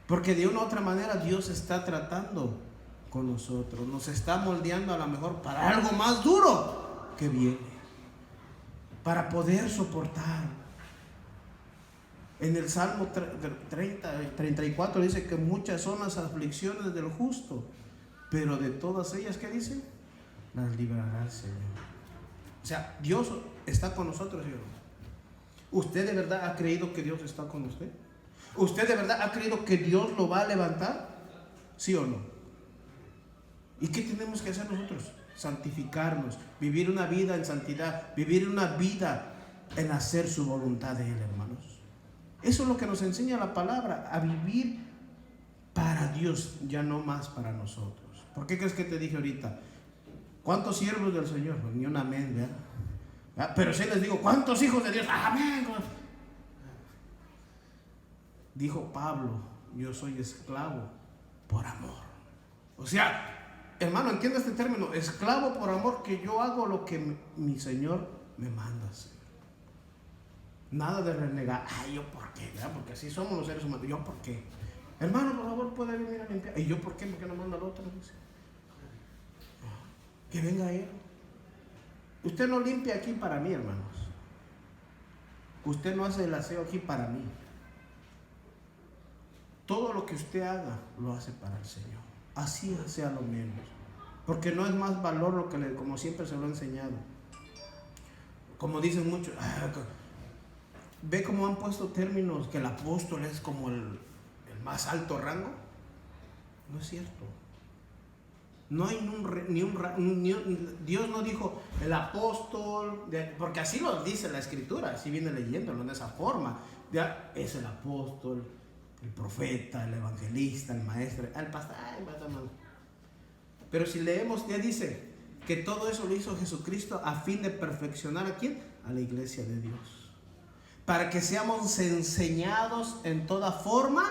Porque de una u otra manera Dios está tratando con nosotros. Nos está moldeando a lo mejor para algo más duro que viene. Para poder soportar. En el Salmo 34 dice que muchas son las aflicciones del justo. Pero de todas ellas, ¿qué dice? Las librará el Señor. O sea, Dios está con nosotros, ¿sí o no? ¿Usted de verdad ha creído que Dios está con usted? ¿Usted de verdad ha creído que Dios lo va a levantar? ¿Sí o no? ¿Y qué tenemos que hacer nosotros? Santificarnos, vivir una vida en santidad, vivir una vida en hacer su voluntad de Él, hermanos. Eso es lo que nos enseña la palabra, a vivir para Dios, ya no más para nosotros. ¿Por qué crees que te dije ahorita? ¿Cuántos siervos del Señor? Pues ni un amén, ¿verdad? Pero si les digo, ¿cuántos hijos de Dios? Amén. Dijo Pablo, yo soy esclavo por amor. O sea, hermano, entienda este término, esclavo por amor, que yo hago lo que mi Señor me manda hacer. Nada de renegar, ay, ¿yo por qué? ¿Verdad? Porque así somos los seres humanos. ¿Yo por qué? Hermano, por favor, puede venir a limpiar. ¿Y yo por qué? ¿Por qué no manda al otro? Dice. Que venga Él. Usted no limpia aquí para mí, hermanos. Usted no hace el aseo aquí para mí. Todo lo que usted haga, lo hace para el Señor. Así sea lo menos. Porque no es más valor lo que como siempre se lo he enseñado. Como dicen muchos, ve cómo han puesto términos que el apóstol es como el más alto rango. No es cierto. No hay Dios no dijo el apóstol, porque así lo dice la escritura, así viene leyéndolo de esa forma. Ya, es el apóstol, el profeta, el evangelista, el maestro, el pastor. Pero si leemos, ya dice que todo eso lo hizo Jesucristo a fin de perfeccionar ¿a quién? A la iglesia de Dios. Para que seamos enseñados en toda forma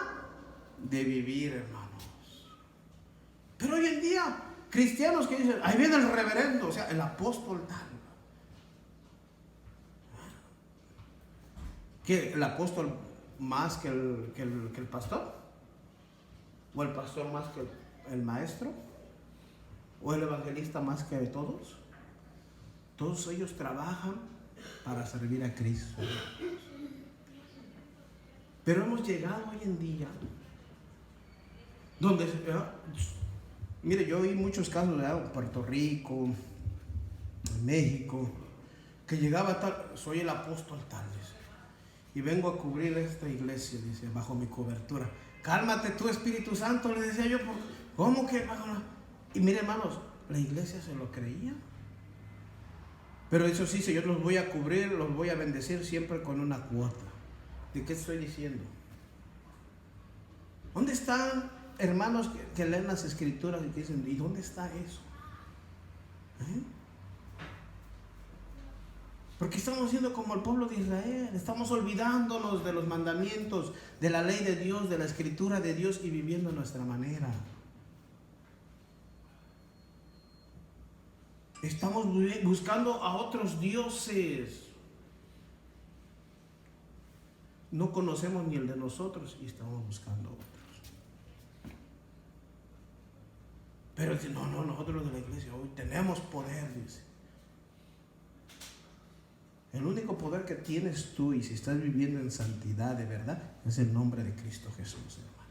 de vivir, hermanos. Pero hoy en día, cristianos que dicen, ahí viene el reverendo, o sea, el apóstol tal. ¿Qué? ¿El apóstol más que el pastor? ¿O el pastor más que el maestro? ¿O el evangelista más que todos? Todos ellos trabajan para servir a Cristo. Pero hemos llegado hoy en día donde, mire, yo oí muchos casos de Puerto Rico, México, que llegaba tal, soy el apóstol tal, dice, y vengo a cubrir esta iglesia, dice, bajo mi cobertura. Cálmate tú, Espíritu Santo, le decía yo, ¿cómo que? Y mire, hermanos, la iglesia se lo creía. Pero eso sí, Señor, los voy a cubrir, los voy a bendecir siempre con una cuota. ¿De qué estoy diciendo? ¿Dónde están hermanos que leen las escrituras y que dicen, ¿y dónde está eso? Porque estamos siendo como el pueblo de Israel. Estamos olvidándonos de los mandamientos, de la ley de Dios, de la escritura de Dios y viviendo a nuestra manera. Estamos buscando a otros dioses. No conocemos ni el de nosotros y estamos buscando otros. Pero dice, no, nosotros los de la iglesia hoy tenemos poder, dice. El único poder que tienes tú, y si estás viviendo en santidad de verdad, es el nombre de Cristo Jesús, hermano.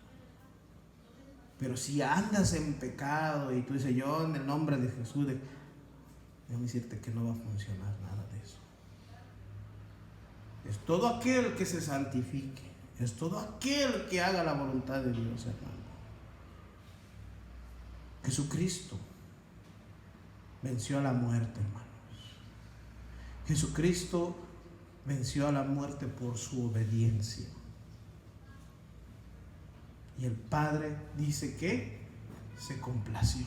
Pero si andas en pecado y tú dices, yo en el nombre de Jesús, déjame decirte que no va a funcionar nada de eso. Es todo aquel que se santifique, es todo aquel que haga la voluntad de Dios, hermano. Jesucristo venció a la muerte, hermanos. Jesucristo venció a la muerte por su obediencia. Y el Padre dice que se complació.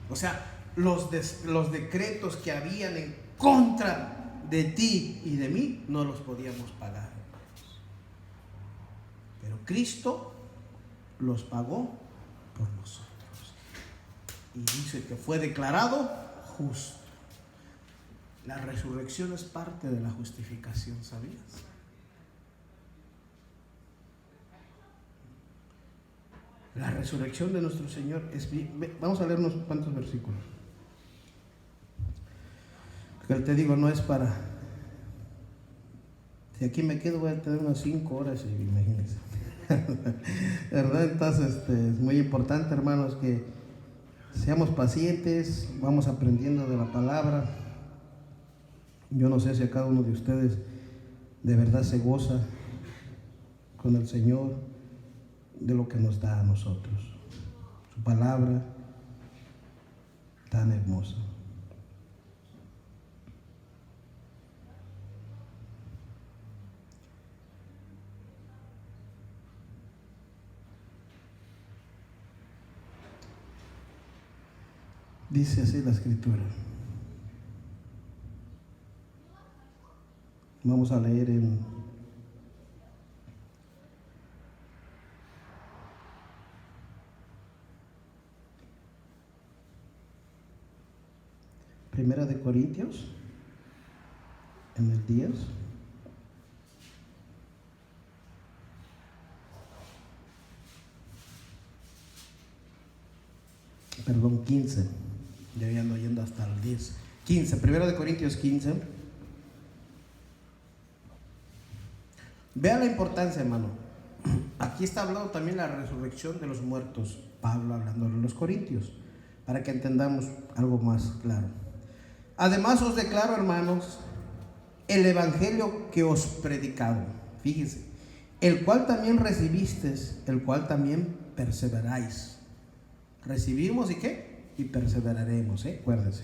O sea, los decretos que habían en contra de ti y de mí no los podíamos pagar, hermanos. Pero Cristo los pagó por nosotros. Y dice que fue declarado justo. La resurrección es parte de la justificación, ¿sabías? La resurrección de nuestro Señor es... Vamos a leer unos cuantos versículos. Porque te digo, no es para... Si aquí me quedo voy a tener unas 5 horas, imagínense. ¿Verdad? Entonces es muy importante, hermanos, que seamos pacientes, vamos aprendiendo de la palabra. Yo no sé si a cada uno de ustedes de verdad se goza con el Señor de lo que nos da a nosotros. Su palabra tan hermosa. Dice así la Escritura. Vamos a leer en Primera de Corintios, en el 10. Perdón, 15. Ya ando yendo hasta el 10. 15, Primera de Corintios 15. Vea la importancia, hermano. Aquí está hablando también la resurrección de los muertos. Pablo hablándole a los corintios, para que entendamos algo más claro. Además os declaro, hermanos, el evangelio que os predicado. Fíjense, el cual también recibisteis, el cual también perseveráis. Recibimos y ¿qué? Y perseveraremos, acuérdense.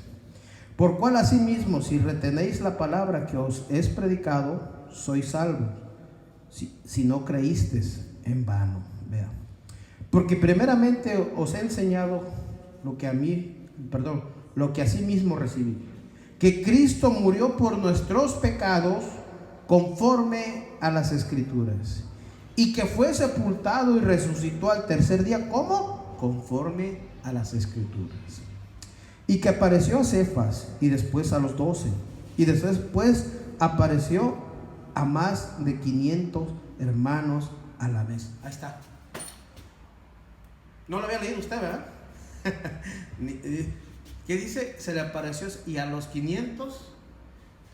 Por cual asimismo, si retenéis la palabra que os es predicado, sois salvos. Si no creísteis en vano. Vean. Porque primeramente os he enseñado lo que asimismo recibí. Que Cristo murió por nuestros pecados conforme a las Escrituras. Y que fue sepultado y resucitó al tercer día. ¿Cómo? Conforme a las Escrituras. Y que apareció a Cefas y después a los 12. Y después apareció a más de 500 hermanos a la vez. Ahí está. No lo había leído usted, ¿verdad? ¿Qué dice? Se le apareció y a los 500.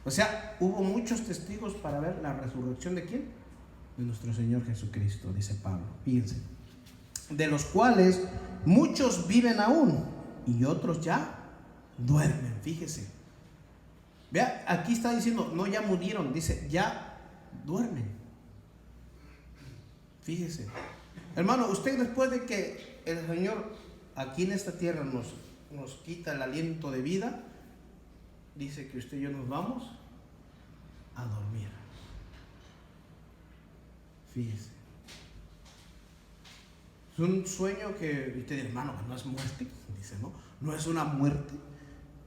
O sea, hubo muchos testigos para ver la resurrección ¿de quién? De nuestro Señor Jesucristo, dice Pablo. Fíjense. De los cuales muchos viven aún y otros ya duermen. Fíjese. Vea, aquí está diciendo, no ya murieron, dice ya duermen. Fíjese. Hermano, usted después de que el Señor aquí en esta tierra nos quita el aliento de vida, dice que usted y yo nos vamos a dormir. Fíjese. Es un sueño que usted dice, hermano, no es muerte. Dice, no es una muerte.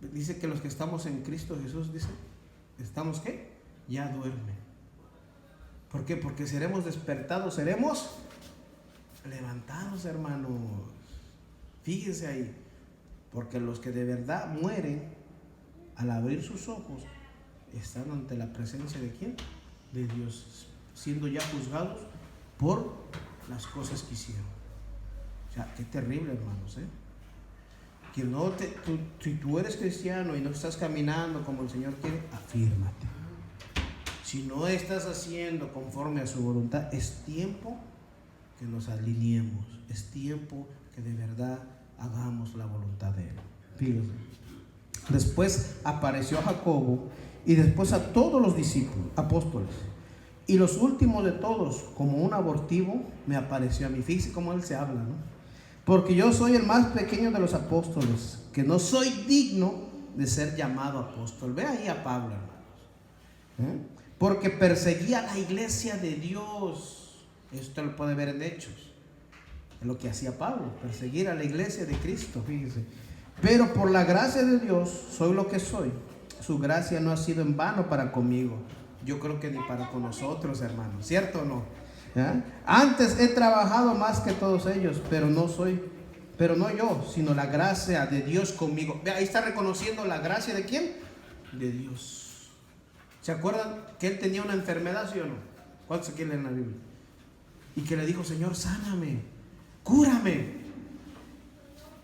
Dice que los que estamos en Cristo Jesús, dice, ¿estamos qué? Ya duermen. ¿Por qué? Porque seremos despertados, seremos levantados, hermanos. Fíjense ahí, porque los que de verdad mueren al abrir sus ojos están ante la presencia de ¿quién? De Dios, siendo ya juzgados por las cosas que hicieron. O sea, qué terrible, hermanos, que no si tú eres cristiano y no estás caminando como el Señor quiere, afírmate. Si no estás haciendo conforme a su voluntad, es tiempo que nos alineemos, es tiempo que de verdad hagamos la voluntad de Él. Fíjense. Después apareció a Jacobo y después a todos los discípulos, apóstoles. Y los últimos de todos, como un abortivo, me apareció a mí. Fíjense cómo Él se habla, ¿no? Porque yo soy el más pequeño de los apóstoles, que no soy digno de ser llamado apóstol. Ve ahí a Pablo, hermanos. Porque perseguía la iglesia de Dios. Esto lo puede ver en Hechos. Es lo que hacía Pablo, perseguir a la iglesia de Cristo, fíjense. Pero por la gracia de Dios soy lo que soy. Su gracia no ha sido en vano para conmigo. Yo creo que ni para con nosotros, hermanos. ¿Cierto o no? ¿Ya? Antes he trabajado más que todos ellos, pero no yo, sino la gracia de Dios conmigo. Ve, ahí está reconociendo la gracia de ¿quién? De Dios. ¿Se acuerdan que él tenía una enfermedad, sí o no? ¿Cuántos aquí leen la Biblia? Y que le dijo, Señor, sáname, cúrame.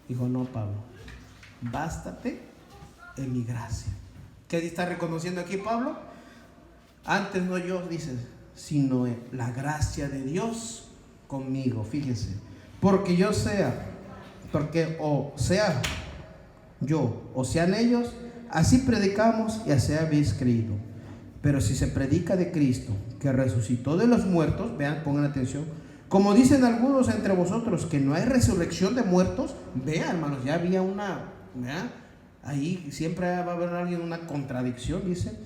Dijo, no, Pablo, bástate en mi gracia. ¿Qué está reconociendo aquí Pablo? Antes no yo, dice, sino la gracia de Dios conmigo. Fíjense, porque o sea yo, o sean ellos, así predicamos y así habéis creído. Pero si se predica de Cristo, que resucitó de los muertos, vean, pongan atención, como dicen algunos entre vosotros que no hay resurrección de muertos, vean, hermanos, ya había ahí siempre va a haber alguien, una contradicción, dice,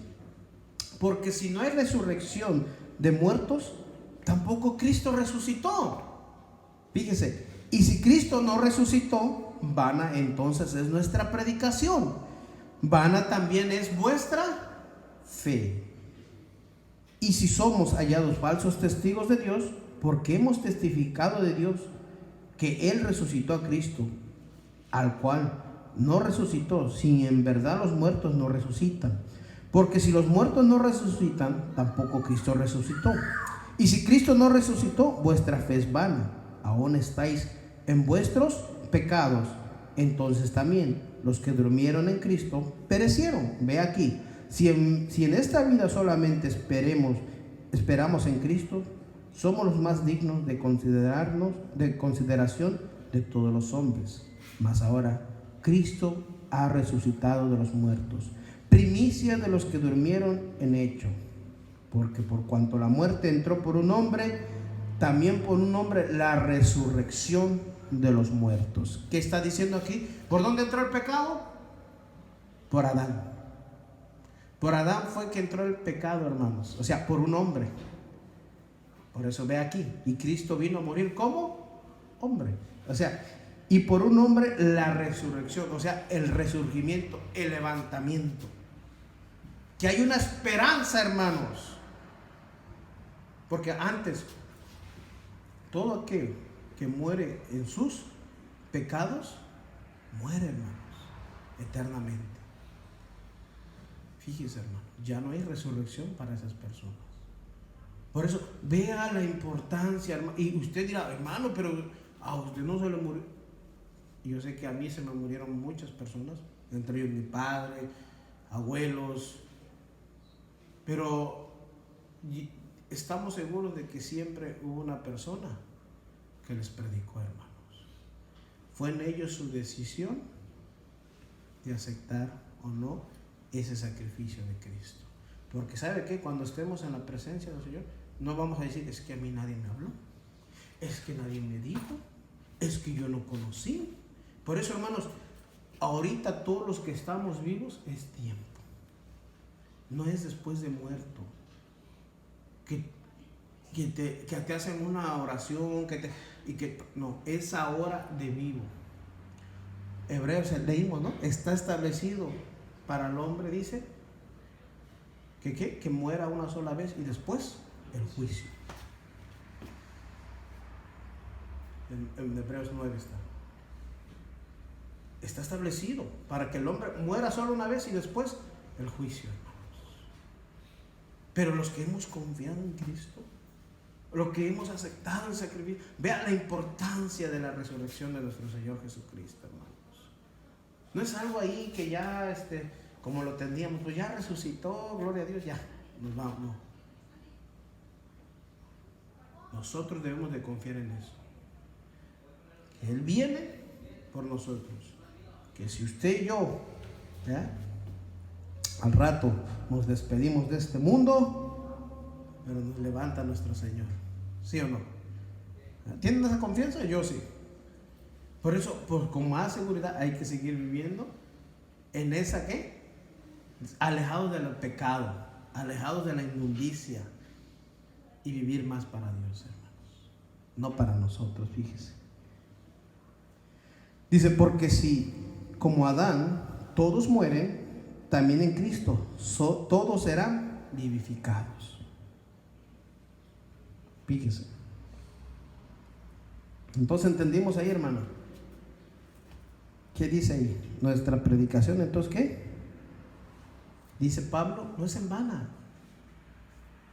porque si no hay resurrección de muertos, tampoco Cristo resucitó. Fíjese, y si Cristo no resucitó, vana entonces es nuestra predicación, vana también es vuestra fe. Y si somos hallados falsos testigos de Dios, porque hemos testificado de Dios que Él resucitó a Cristo, al cual no resucitó, si en verdad los muertos no resucitan. Porque si los muertos no resucitan, tampoco Cristo resucitó. Y si Cristo no resucitó, vuestra fe es vana. Aún estáis en vuestros pecados. Entonces también los que durmieron en Cristo perecieron. Ve aquí. Si en esta vida solamente esperamos en Cristo, somos los más dignos de consideración de todos los hombres. Mas ahora Cristo ha resucitado de los muertos, primicia de los que durmieron en hecho. Porque por cuanto la muerte entró por un hombre, también por un hombre la resurrección de los muertos. ¿Qué está diciendo aquí? ¿Por dónde entró el pecado? Por Adán. Por Adán fue que entró el pecado, hermanos. O sea, por un hombre. Por eso ve aquí. Y Cristo vino a morir como hombre. O sea, y por un hombre la resurrección. O sea, el resurgimiento, el levantamiento. Que hay una esperanza, hermanos. Porque antes, todo aquel que muere en sus pecados, muere, hermanos, eternamente. Fíjese, hermano, ya no hay resurrección para esas personas. Por eso, vea la importancia, hermano. Y usted dirá, hermano, pero a usted no se le murió. Y yo sé que a mí se me murieron muchas personas, entre ellos mi padre, abuelos. Pero estamos seguros de que siempre hubo una persona que les predicó, hermanos. Fue en ellos su decisión de aceptar o no ese sacrificio de Cristo. Porque ¿sabe qué? Cuando estemos en la presencia del Señor, no vamos a decir, es que a mí nadie me habló, es que nadie me dijo, es que yo no conocí. Por eso, hermanos, ahorita todos los que estamos vivos es tiempo. No es después de muerto que te hacen una oración no, es ahora de vivo. Hebreos leímos, ¿no? Está establecido para el hombre, dice, que muera una sola vez y después el juicio. En Hebreos 9 está establecido para que el hombre muera solo una vez y después el juicio, hermanos. Pero los que hemos confiado en Cristo, los que hemos aceptado el sacrificio, vean la importancia de la resurrección de nuestro Señor Jesucristo, hermanos. No es algo ahí que ya como lo tendríamos, pues ya resucitó, gloria a Dios, ya nos vamos. No, nosotros debemos de confiar en eso, que Él viene por nosotros, que si usted y yo al rato nos despedimos de este mundo, pero nos levanta nuestro Señor, ¿sí o no? ¿Tienen esa confianza? Yo sí. Por eso, pues con más seguridad hay que seguir viviendo en esa alejados del pecado, alejados de la inmundicia, y vivir más para Dios, hermanos, no para nosotros. Fíjese, dice, porque si como Adán todos mueren, también en Cristo todos serán vivificados. Fíjese, entonces entendimos ahí, hermano. ¿Qué dice ahí? Nuestra predicación, entonces, ¿qué? Dice Pablo, no es en vana.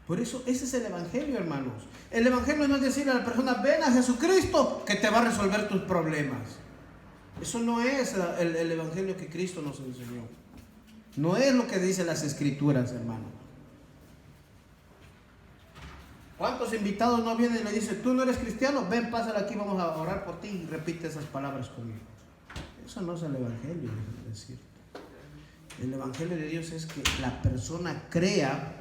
Por eso, ese es el evangelio, hermanos. El evangelio no es decirle a la persona, ven a Jesucristo que te va a resolver tus problemas. Eso no es el evangelio que Cristo nos enseñó. No es lo que dicen las escrituras, hermano. ¿Cuántos invitados no vienen y le dicen, tú no eres cristiano? Ven, pásale aquí, vamos a orar por ti, y repite esas palabras conmigo. Eso no es el evangelio, es decir. El evangelio de Dios es que la persona crea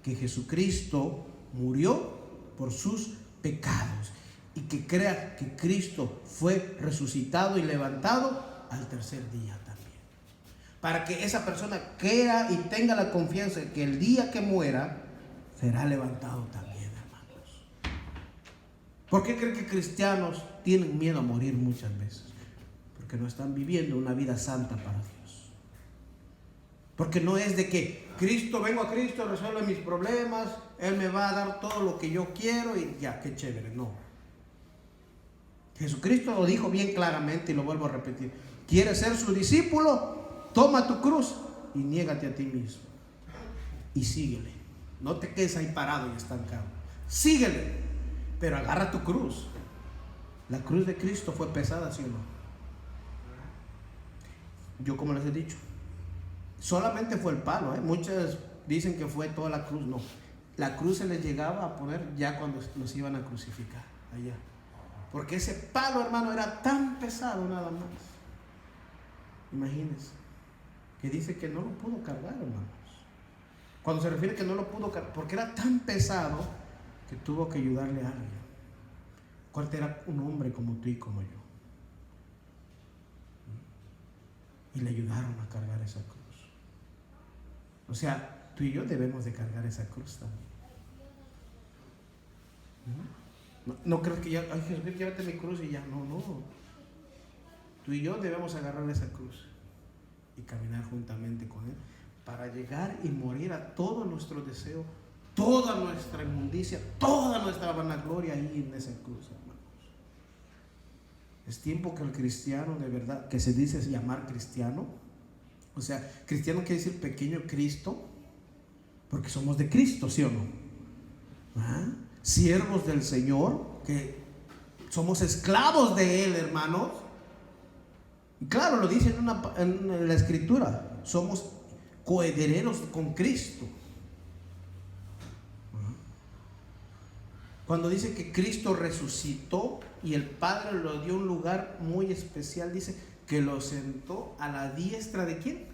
que Jesucristo murió por sus pecados y que crea que Cristo fue resucitado y levantado al tercer día también. Para que esa persona crea y tenga la confianza de que el día que muera será levantado también, hermanos. ¿Por qué creen que cristianos tienen miedo a morir muchas veces? Porque no están viviendo una vida santa para Dios. Porque no es de que vengo a Cristo, resuelve mis problemas, Él me va a dar todo lo que yo quiero y ya, qué chévere. No. Jesucristo lo dijo bien claramente y lo vuelvo a repetir. ¿Quieres ser su discípulo? Toma tu cruz y niégate a ti mismo. Y síguele. No te quedes ahí parado y estancado. Síguele, pero agarra tu cruz. La cruz de Cristo fue pesada, ¿sí o no? Yo, como les he dicho, solamente fue el palo, Muchos dicen que fue toda la cruz. No, la cruz se les llegaba a poner ya cuando los iban a crucificar allá, porque ese palo, hermano, era tan pesado nada más. Imagínense, que dice que no lo pudo cargar, hermanos. Cuando se refiere que no lo pudo cargar, porque era tan pesado que tuvo que ayudarle a alguien. ¿Cuál era? Un hombre como tú y como yo. Y le ayudaron a cargar esa cruz. O sea, tú y yo debemos de cargar esa cruz también. No crees que ya, ay Jesús, llévate mi cruz y ya. No. Tú y yo debemos agarrar esa cruz y caminar juntamente con Él para llegar y morir a todo nuestro deseo, toda nuestra inmundicia, toda nuestra vanagloria ahí en esa cruz, hermanos. Es tiempo que el cristiano, de verdad, que se dice llamar cristiano, o sea, cristiano quiere decir pequeño Cristo, porque somos de Cristo, ¿sí o no? Siervos del Señor, que somos esclavos de Él, hermanos. Y claro, lo dice en la Escritura, somos coherederos con Cristo. Cuando dice que Cristo resucitó y el Padre lo dio un lugar muy especial, dice que lo sentó a la diestra ¿de quién?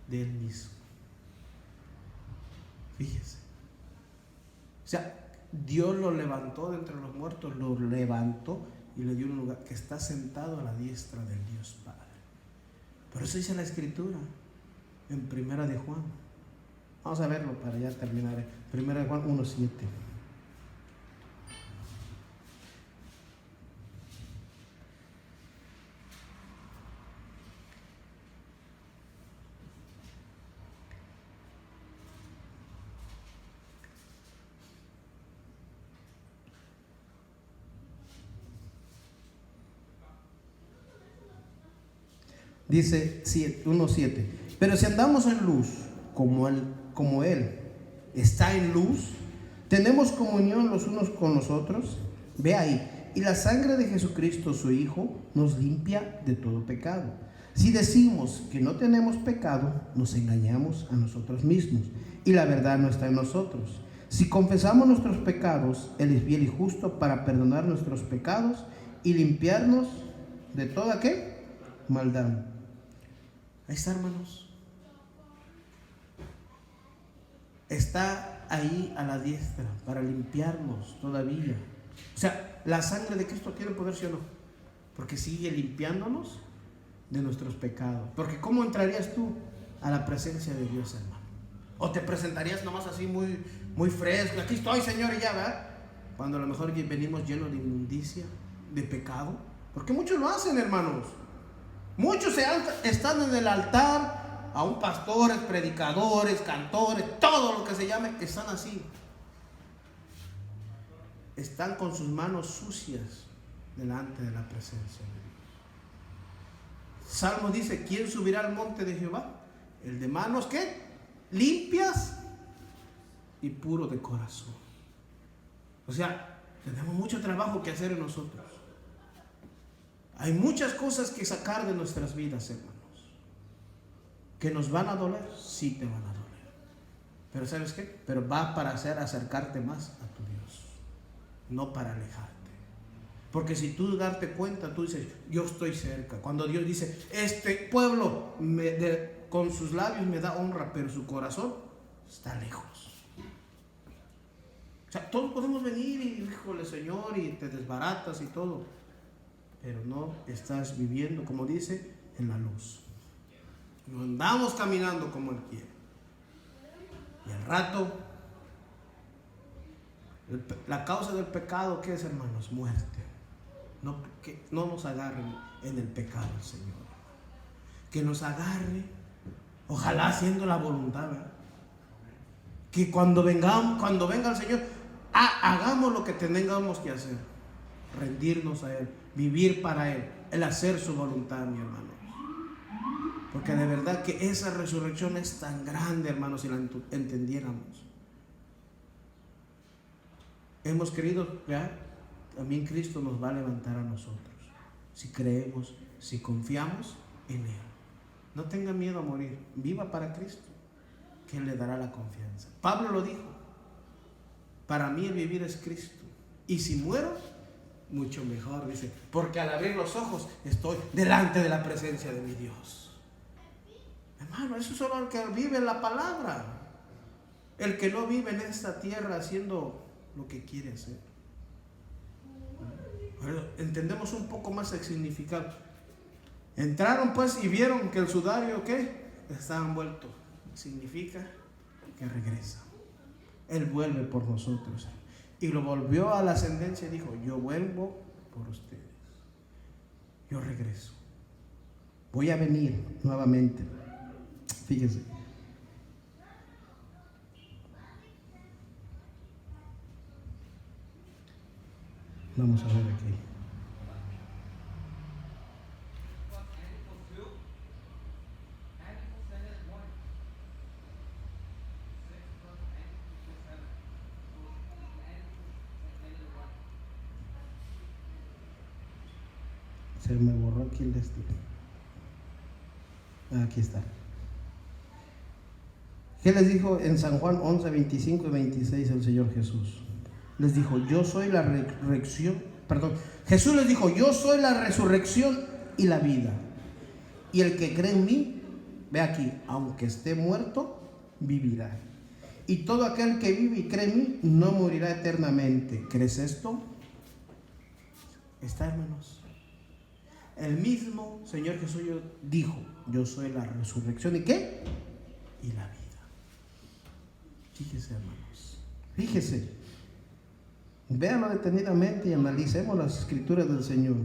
De Él mismo. Fíjese. O sea, Dios lo levantó de entre los muertos, lo levantó y le dio un lugar que está sentado a la diestra del Dios Padre. Por eso dice la Escritura en Primera de Juan. Vamos a verlo para ya terminar. Primera de Juan 1:7. Dice 1:7. Pero si andamos en luz, como Él está en luz, tenemos comunión los unos con los otros. Ve ahí. Y la sangre de Jesucristo, su Hijo, nos limpia de todo pecado. Si decimos que no tenemos pecado, nos engañamos a nosotros mismos y la verdad no está en nosotros. Si confesamos nuestros pecados, Él es fiel y justo para perdonar nuestros pecados y limpiarnos de toda ¿qué? Maldad. Ahí está, hermanos. Está ahí a la diestra para limpiarnos todavía. O sea, la sangre de Cristo tiene poder, ¿sí o no? Porque sigue limpiándonos de nuestros pecados. Porque ¿cómo entrarías tú a la presencia de Dios, hermano? O te presentarías nomás así muy fresco. Aquí estoy, Señor, y ya, ¿verdad? Cuando a lo mejor venimos llenos de inmundicia, de pecado. Porque muchos lo hacen, hermanos. Muchos están en el altar, aún pastores, predicadores, cantores, todo lo que se llame, están así. Están con sus manos sucias delante de la presencia de Dios. Salmo dice: ¿quién subirá al monte de Jehová? El de manos ¿qué? Limpias y puro de corazón. O sea, tenemos mucho trabajo que hacer en nosotros. Hay muchas cosas que sacar de nuestras vidas, hermanos. ¿Que nos van a doler? Sí, te van a doler. Pero ¿sabes qué? Pero va para acercarte más a tu Dios, no para alejarte. Porque si tú darte cuenta, tú dices: yo estoy cerca. Cuando Dios dice: este pueblo con sus labios me da honra, pero su corazón está lejos. O sea, todos podemos venir y híjole, Señor, y te desbaratas y todo, pero no estás viviendo, como dice, en la luz. No andamos caminando como Él quiere. Y al rato, la causa del pecado, ¿qué es, hermanos? Muerte. No, que no nos agarre en el pecado el Señor. Que nos agarre, ojalá haciendo la voluntad, ¿verdad? Que cuando venga el Señor, hagamos lo que tengamos que hacer. Rendirnos a Él, vivir para Él, el hacer su voluntad, mi hermano. Porque de verdad que esa resurrección es tan grande, hermanos, si la entendiéramos. Hemos creído, ¿ya? También Cristo nos va a levantar a nosotros. Si creemos, si confiamos en Él. No tenga miedo a morir. Viva para Cristo, que Él le dará la confianza. Pablo lo dijo: para mí el vivir es Cristo. Y si muero, mucho mejor, dice. Porque al abrir los ojos estoy delante de la presencia de mi Dios. Hermano, eso es solo el que vive la palabra. El que no vive en esta tierra haciendo lo que quiere hacer. Entendemos un poco más el significado. Entraron pues y vieron que el sudario ¿qué? Estaba envuelto. Significa que regresa. Él vuelve por nosotros. Y lo volvió a la ascendencia y dijo: yo vuelvo por ustedes. Yo regreso. Voy a venir nuevamente. Fíjense. Vamos a ver aquí. Se me borró aquí el destino. Aquí está. ¿Qué les dijo en San Juan 11, 25 y 26 el Señor Jesús? Les dijo: yo soy la resurrección. Jesús les dijo: yo soy la resurrección y la vida. Y el que cree en mí, ve aquí, aunque esté muerto, vivirá. Y todo aquel que vive y cree en mí no morirá eternamente. ¿Crees esto? Está, hermanos. El mismo Señor Jesús dijo: yo soy la resurrección y ¿qué? Y la vida. Fíjese, hermanos. Fíjese. Véanlo detenidamente y analicemos las escrituras del Señor.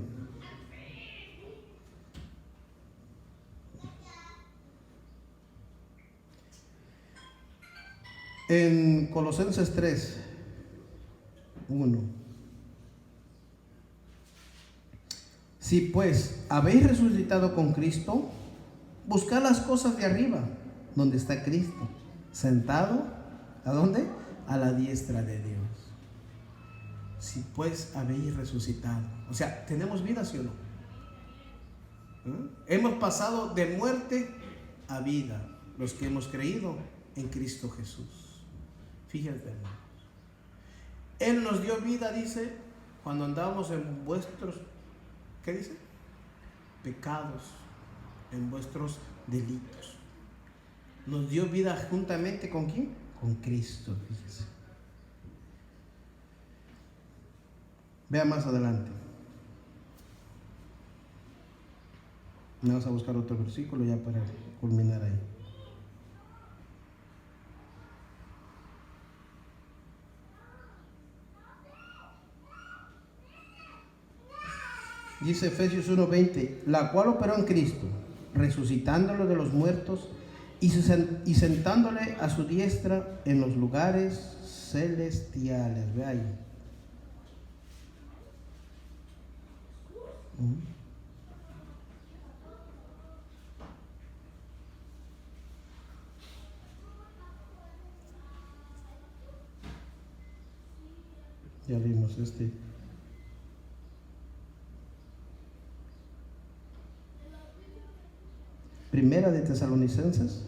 En Colosenses 3, 1. Si pues habéis resucitado con Cristo, buscar las cosas de arriba, donde está Cristo, sentado, ¿a dónde? A la diestra de Dios. Si pues habéis resucitado, o sea, ¿tenemos vida, sí o no? Hemos pasado de muerte a vida, los que hemos creído en Cristo Jesús. Fíjense, hermanos, Él nos dio vida, dice, cuando andábamos en vuestros, ¿qué dice? Pecados, en vuestros delitos. Nos dio vida juntamente ¿con quién? Con Cristo, fíjese. Vea más adelante. Vamos a buscar otro versículo ya para culminar ahí. Dice Efesios 1:20, la cual operó en Cristo, resucitándolo de los muertos y sentándole a su diestra en los lugares celestiales. Ve ahí. Ya vimos este. Primera de Tesalonicenses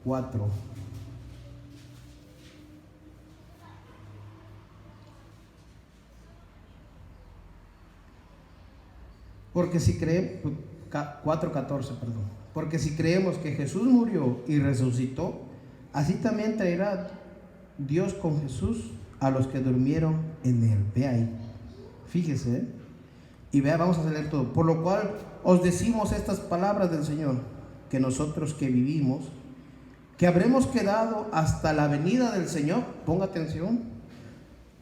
4. Porque si creemos, 4:14, perdón. Porque si creemos que Jesús murió y resucitó, así también traerá Dios con Jesús a los que durmieron en él. Ve ahí. Fíjese, ¿eh? Y vea, vamos a leer todo. Por lo cual os decimos estas palabras del Señor, que nosotros que vivimos, que habremos quedado hasta la venida del Señor, ponga atención,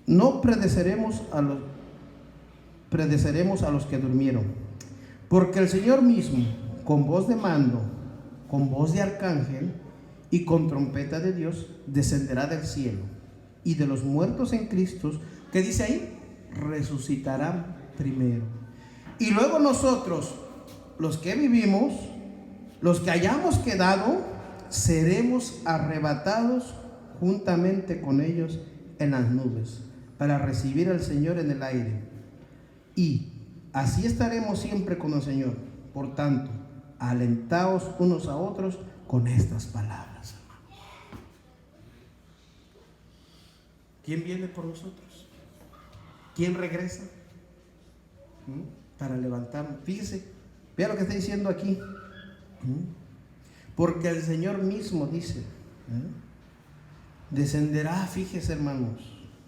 no precederemos a los que durmieron. Porque el Señor mismo, con voz de mando, con voz de arcángel y con trompeta de Dios, descenderá del cielo. Y de los muertos en Cristo, ¿qué dice ahí? Resucitarán primero. Y luego nosotros, los que vivimos, los que hayamos quedado, seremos arrebatados juntamente con ellos en las nubes, para recibir al Señor en el aire. Y así estaremos siempre con el Señor. Por tanto, alentaos unos a otros con estas palabras. ¿Quién viene por nosotros? ¿Quién regresa? Para levantarnos. Fíjese, vea lo que está diciendo aquí. Porque el Señor mismo dice, descenderá, fíjese, hermanos,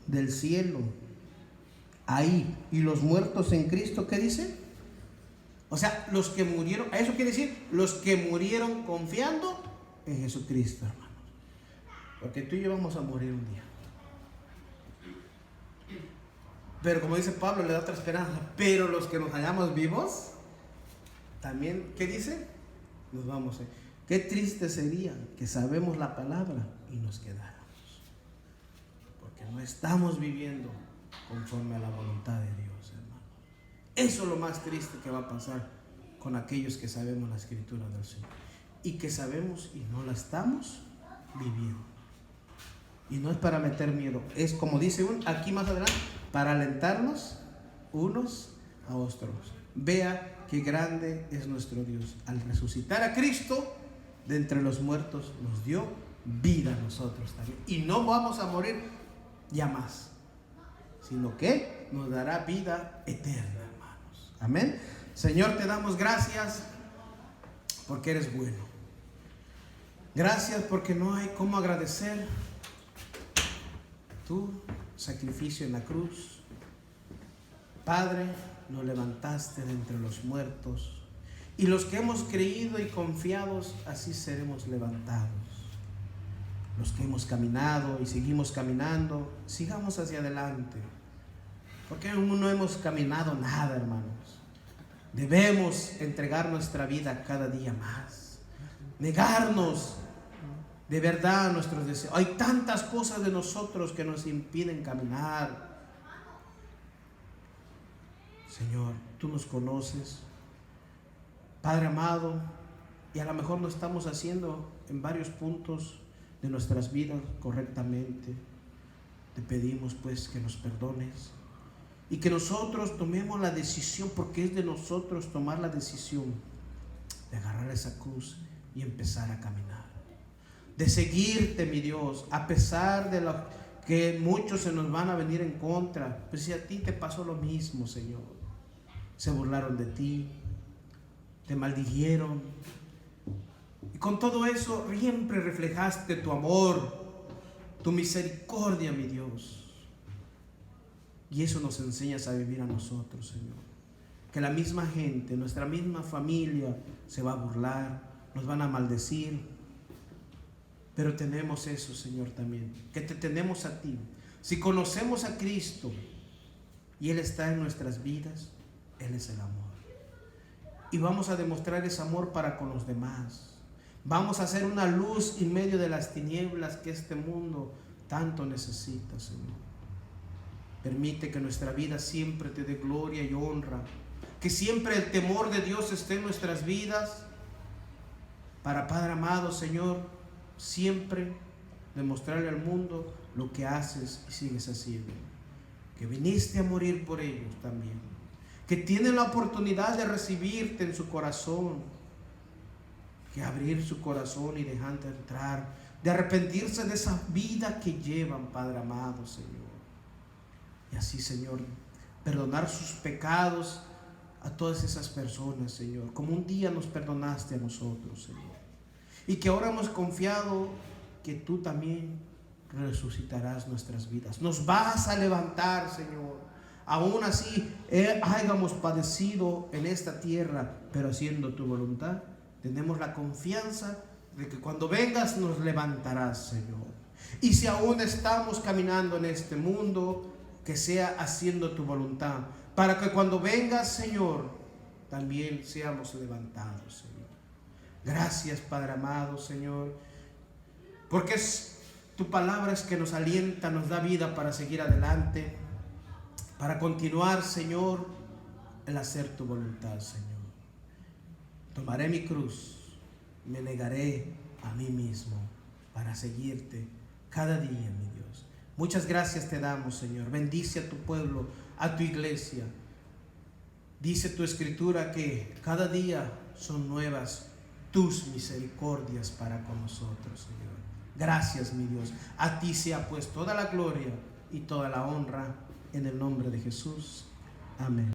del cielo, ahí, y los muertos en Cristo, ¿qué dice? O sea, los que murieron, ¿a eso quiere decir? Los que murieron confiando en Jesucristo, hermanos. Porque tú y yo vamos a morir un día. Pero como dice Pablo, le da otra esperanza. Pero los que nos hallamos vivos, también, ¿qué dice? Nos vamos. Qué triste sería que sabemos la palabra y nos quedáramos. Porque no estamos viviendo conforme a la voluntad de Dios, hermano. Eso es lo más triste que va a pasar con aquellos que sabemos la escritura del Señor. Y que sabemos y no la estamos viviendo. Y no es para meter miedo, es como dice aquí más adelante, para alentarnos unos a otros. Vea qué grande es nuestro Dios. Al resucitar a Cristo de entre los muertos, nos dio vida a nosotros también. Y no vamos a morir ya más, sino que nos dará vida eterna, hermanos. Amén. Señor, te damos gracias porque eres bueno. Gracias porque no hay cómo agradecer tu sacrificio en la cruz. Padre, nos levantaste de entre los muertos, y los que hemos creído y confiados, así seremos levantados. Los que hemos caminado y seguimos caminando, sigamos hacia adelante, porque aún no hemos caminado nada, hermanos. Debemos entregar nuestra vida cada día más, negarnos de verdad nuestros deseos. Hay tantas cosas de nosotros que nos impiden caminar. Señor, tú nos conoces, Padre amado, y a lo mejor no estamos haciendo en varios puntos de nuestras vidas correctamente. Te pedimos pues que nos perdones y que nosotros tomemos la decisión, porque es de nosotros tomar la decisión de agarrar esa cruz y empezar a caminar, de seguirte, mi Dios, a pesar de lo que muchos se nos van a venir en contra. Pues si a ti te pasó lo mismo, Señor, se burlaron de ti, te maldijeron, y con todo eso siempre reflejaste tu amor, tu misericordia, mi Dios. Y eso nos enseñas a vivir a nosotros, Señor. Que la misma gente, nuestra misma familia se va a burlar, nos van a maldecir. Pero tenemos eso, Señor, también, que te tenemos a ti. Si conocemos a Cristo y Él está en nuestras vidas, Él es el amor. Y vamos a demostrar ese amor para con los demás. Vamos a hacer una luz en medio de las tinieblas que este mundo tanto necesita, Señor. Permite que nuestra vida siempre te dé gloria y honra. Que siempre el temor de Dios esté en nuestras vidas. Para, Padre amado, Señor, siempre demostrarle al mundo lo que haces y sigues haciendo. Que viniste a morir por ellos también. Que tienen la oportunidad de recibirte en su corazón. Que abrir su corazón y dejarte entrar. De arrepentirse de esa vida que llevan, Padre amado, Señor. Y así, Señor, perdonar sus pecados a todas esas personas, Señor, como un día nos perdonaste a nosotros, Señor. Y que ahora hemos confiado que tú también resucitarás nuestras vidas. Nos vas a levantar, Señor. Aún así hayamos padecido en esta tierra, pero haciendo tu voluntad, tenemos la confianza de que cuando vengas nos levantarás, Señor. Y si aún estamos caminando en este mundo, que sea haciendo tu voluntad, para que cuando vengas, Señor, también seamos levantados, Señor. Gracias, Padre amado, Señor, porque tu palabra es que nos alienta, nos da vida para seguir adelante, para continuar, Señor, el hacer tu voluntad, Señor. Tomaré mi cruz, me negaré a mí mismo para seguirte cada día, mi Dios. Muchas gracias te damos, Señor. Bendice a tu pueblo, a tu iglesia. Dice tu escritura que cada día son nuevas tus misericordias para con nosotros, Señor. Gracias, mi Dios. A ti sea pues toda la gloria y toda la honra en el nombre de Jesús. Amén.